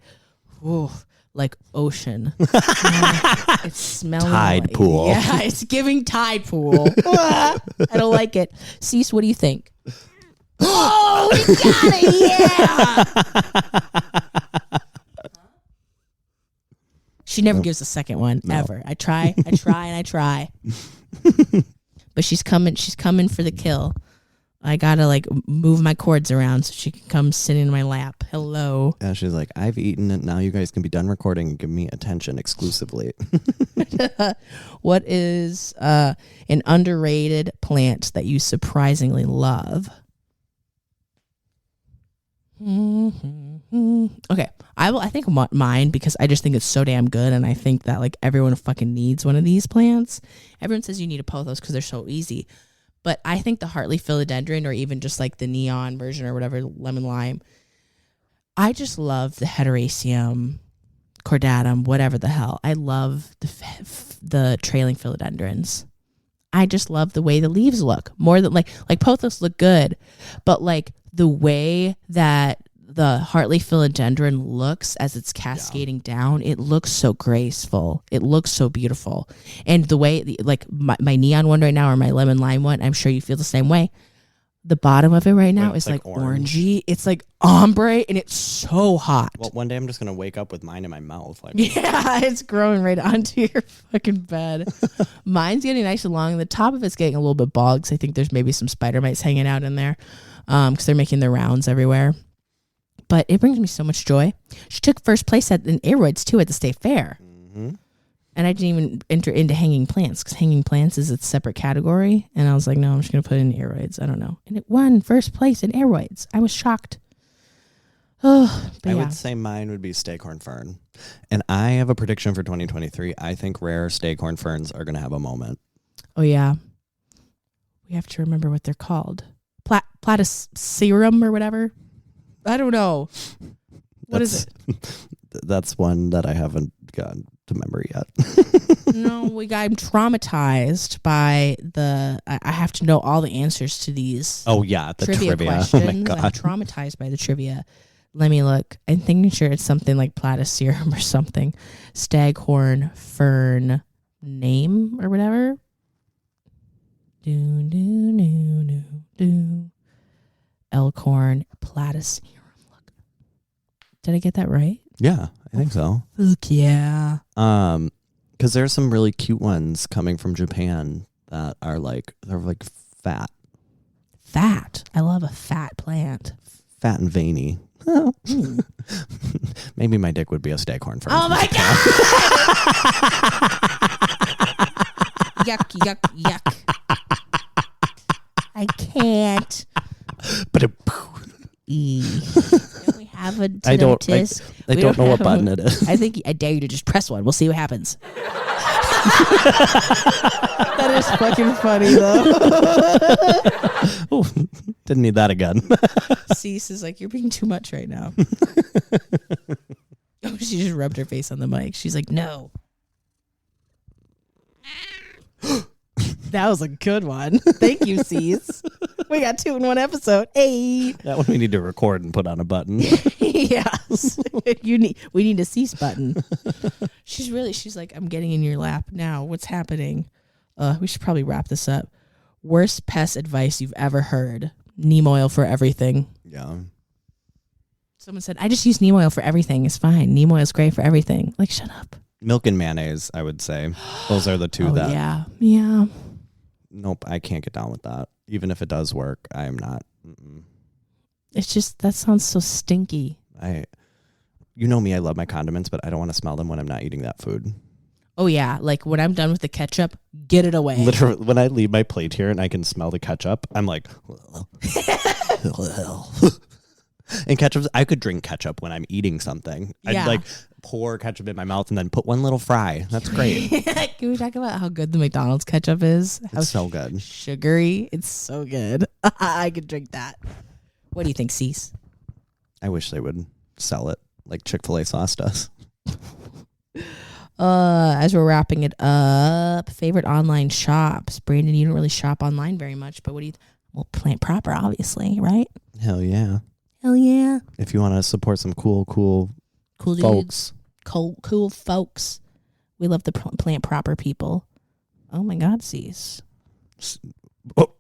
ocean. It's smelling Tide pool. Yeah, it's giving tide pool. I don't like it. Cease, what do you think? Oh, we got it! Yeah. She never gives a second one ever. I try, and I try. But she's coming for the kill. I gotta like move my cords around so she can come sit in my lap. Hello. Yeah, she's like, I've eaten it. Now you guys can be done recording and give me attention exclusively. What is an underrated plant that you surprisingly love? Okay, I think mine because I just think it's so damn good, and I think that like everyone fucking needs one of these plants. Everyone says you need a pothos because they're so easy, but I think the Hartley philodendron, or even just like the neon version or whatever, lemon lime, I just love the Heteroecium cordatum, whatever the hell. I love the trailing philodendrons. I just love the way the leaves look more than like pothos look good, but like the way that the Hartley philodendron looks as it's cascading down, it looks so graceful. It looks so beautiful. And the way, like my neon one right now or my lemon lime one, I'm sure you feel the same way. The bottom of it right now Wait, is like like orange. orangey. It's like ombre, and it's so hot. Well, one day I'm just gonna wake up with mine in my mouth. Like, Yeah, it's growing right onto your fucking bed. Mine's getting nice and long. The top of it's getting a little bit bald because I think there's maybe some spider mites hanging out in there because they're making their rounds everywhere. But it brings me so much joy. She took first place in aeroids too at the state fair. mm-hmm. And I didn't even enter into hanging plants because hanging plants is a separate category. And I was like, no, I'm just going to put it in aeroids. I don't know. And it won first place in aeroids. I was shocked. Oh, but I yeah. would say mine would be staghorn fern. And I have a prediction for 2023. I think rare staghorn ferns are going to have a moment. Oh, yeah. We have to remember what they're called. Platyserum or whatever. I don't know. What is it? That's one that I haven't gotten to memory yet. No, I'm traumatized by I have to know all the answers to these. Oh yeah, the trivia. Questions. Oh my God. I'm traumatized by the trivia. Let me look. I'm thinking sure it's something like platyserum or something. Staghorn fern name or whatever. Elkhorn platyserum. Look. Did I get that right? Yeah, I think so. Fuck yeah. Because there's some really cute ones coming from Japan that are they're like fat. Fat. I love a fat plant. Fat and veiny. Maybe my dick would be a staghorn fern. Oh my God. Yuck, yuck, yuck. I can't. But We have a I don't know what button it is. I dare you to just press one. We'll see what happens. That is fucking funny though. Oh, didn't need that again. Cease is like, you're being too much right now. Oh, she just rubbed her face on the mic. She's like, no. That was a good one. Thank you, Cease. We got 2 in 1 episode. Hey. That one we need to record and put on a button. Yes. We need a cease button. She's like, I'm getting in your lap now. What's happening? We should probably wrap this up. Worst pest advice you've ever heard. Neem oil for everything. Yeah. Someone said, I just use neem oil for everything. It's fine. Neem oil is great for everything. Like, shut up. Milk and mayonnaise, I would say. Those are the two that. Yeah. Yeah. Nope, I can't get down with that. Even if it does work, I am not. Mm-mm. It's just, that sounds so stinky. You know me, I love my condiments, but I don't want to smell them when I'm not eating that food. Oh, yeah. Like, when I'm done with the ketchup, get it away. Literally, when I leave my plate here and I can smell the ketchup, I'm like, and ketchup, I could drink ketchup when I'm eating something. Yeah. I'd like pour ketchup in my mouth and then put one little fry. That's great. Can we talk about how good the McDonald's ketchup is? How It's so good. sugary. It's so good. I could drink that. What do you think, Cease? I wish they would sell it like Chick-fil-A sauce does. As we're wrapping it up, favorite online shops. Brandon, you don't really shop online very much, but what do you? Well, Plant Proper, obviously, right? Hell yeah. Hell yeah. If you want to support some cool Dudes. folks. Cool folks. We love the Plant Proper people. Oh my God, Cease. Oh.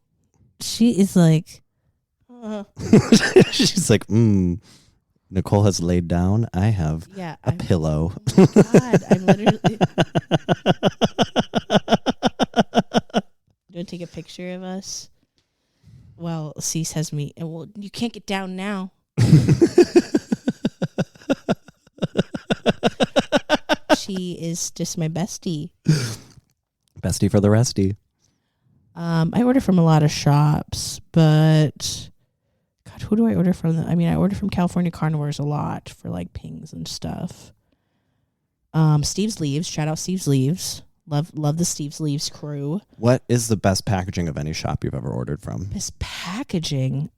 She is like. She's like, Nicole has laid down. I have a pillow. Oh my God, I'm literally. Do you want to take a picture of us? Well, Cease has me. Well, you can't get down now. She is just my bestie. Bestie for the restie. I order from a lot of shops, but God, who do I order from? I order from California Carnivores a lot for like pings and stuff. Steve's Leaves. Shout out Steve's Leaves. Love the Steve's Leaves crew. What is the best packaging of any shop you've ever ordered from? Best packaging?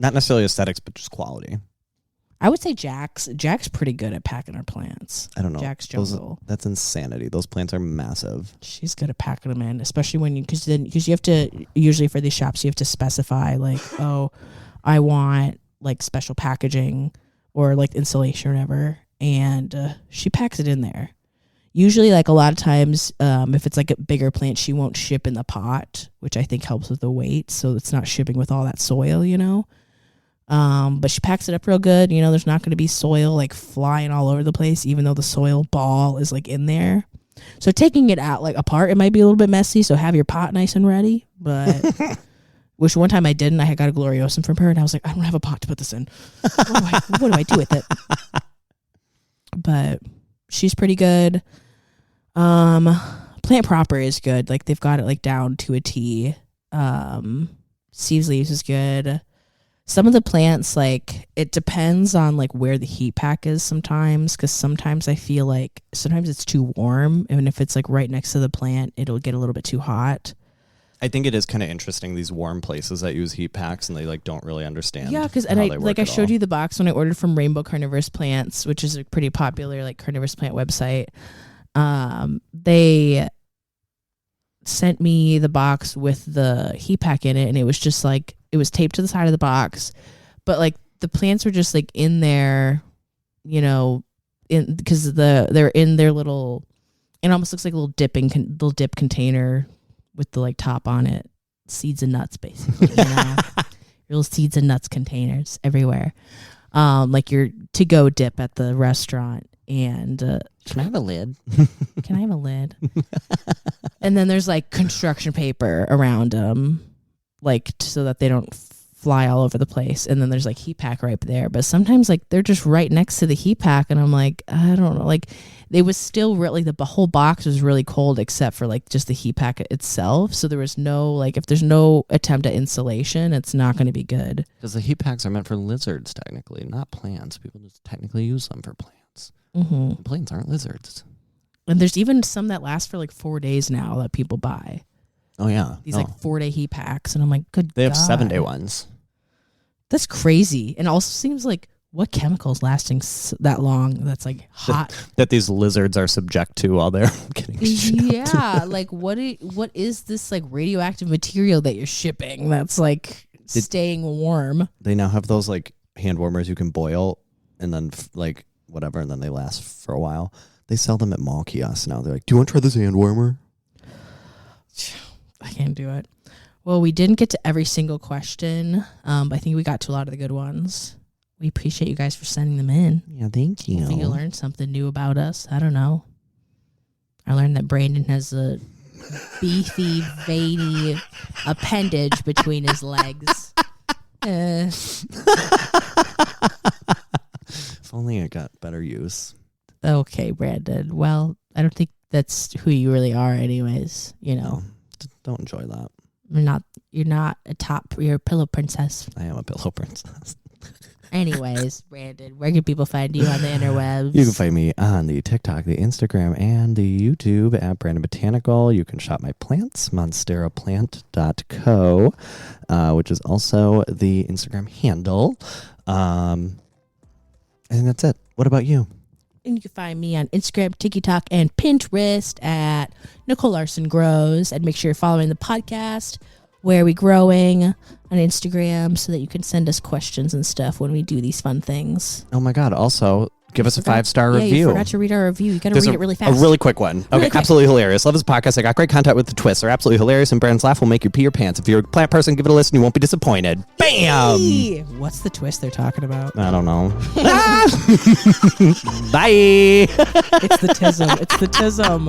Not necessarily aesthetics, but just quality. I would say Jack's. Jack's pretty good at packing our plants. I don't know. Jack's Jungle. That's insanity. Those plants are massive. She's good at packing them in, especially when because you have to, usually for these shops, you have to specify like, oh, I want like special packaging or like insulation or whatever. And she packs it in there. Usually, like a lot of times, if it's like a bigger plant, she won't ship in the pot, which I think helps with the weight. So it's not shipping with all that soil, but she packs it up real good. There's not going to be soil like flying all over the place, even though the soil ball is like in there. So taking it out like apart, it might be a little bit messy. So have your pot nice and ready. But which one time I didn't. I got a Gloriosum from her, and I was like, I don't have a pot to put this in. What do I do with it? But she's pretty good. Plant Proper is good. Like they've got it like down to a T. Steve's Leaves is good. Some of the plants, like it depends on like where the heat pack is sometimes, because sometimes I feel like sometimes it's too warm, and if it's like right next to the plant, it'll get a little bit too hot. I think it is kind of interesting, these warm places that use heat packs and they like don't really understand. Yeah, because I showed you the box when I ordered from Rainbow Carnivorous Plants, which is a pretty popular like carnivorous plant website. They sent me the box with the heat pack in it, and it was just like it was taped to the side of the box, but like the plants were just like in there, because they're in their little. It almost looks like a little dip container with the like top on it, seeds and nuts basically. Little seeds and nuts containers everywhere, like your to-go dip at the restaurant. And can I have a lid? Can I have a lid? And then there's like construction paper around them, like so that they don't fly all over the place. And then there's like heat pack right there. But sometimes like they're just right next to the heat pack, and I'm like, I don't know. Like it was still really the whole box was really cold except for like just the heat pack itself. So there was no like if there's no attempt at insulation, it's not going to be good. Because the heat packs are meant for lizards technically, not plants. People just technically use them for plants. Mm-hmm. Planes aren't lizards. And there's even some that last for like 4 days now that people buy. Oh, yeah. These like 4-day heat packs. And I'm like, good They have God. 7-day ones. That's crazy. And also seems like what chemicals lasting that long that's like hot. That these lizards are subject to while they're getting shipped. Yeah. Like what is this like radioactive material that you're shipping that's like staying warm? They now have those like hand warmers you can boil and then like whatever, and then they last for a while. They sell them at mall kiosks now. They're like, do you want to try this hand warmer? I can't do it. Well, we didn't get to every single question, but I think we got to a lot of the good ones. We appreciate you guys for sending them in. Yeah, thank you. I think you learned something new about us. I don't know. I learned that Brandon has a beefy, veiny appendage between his legs. If only it got better use. Okay, Brandon. Well, I don't think that's who you really are anyways, No, don't enjoy that. You're not you're a pillow princess. I am a pillow princess. Anyways, Brandon, where can people find you on the interwebs? You can find me on the TikTok, the Instagram, and the YouTube at Brandon Botanical. You can shop my plants, monsteroplant.co, which is also the Instagram handle. And that's it. What about you? And you can find me on Instagram, TikTok, and Pinterest at Nicole Larson Grows. And make sure you're following the podcast, Where Are We Growing, on Instagram, so that you can send us questions and stuff when we do these fun things. Oh my God. Also, give us a 5-star review. Yeah, you forgot to read our review. You got to read it really fast. A really quick one. Okay, absolutely hilarious. Love this podcast. I got great content with the twists. They're absolutely hilarious, and Brandon's laugh will make you pee your pants. If you're a plant person, give it a listen. You won't be disappointed. Bam! Hey! What's the twist they're talking about? I don't know. Bye! It's the tism. It's the tism.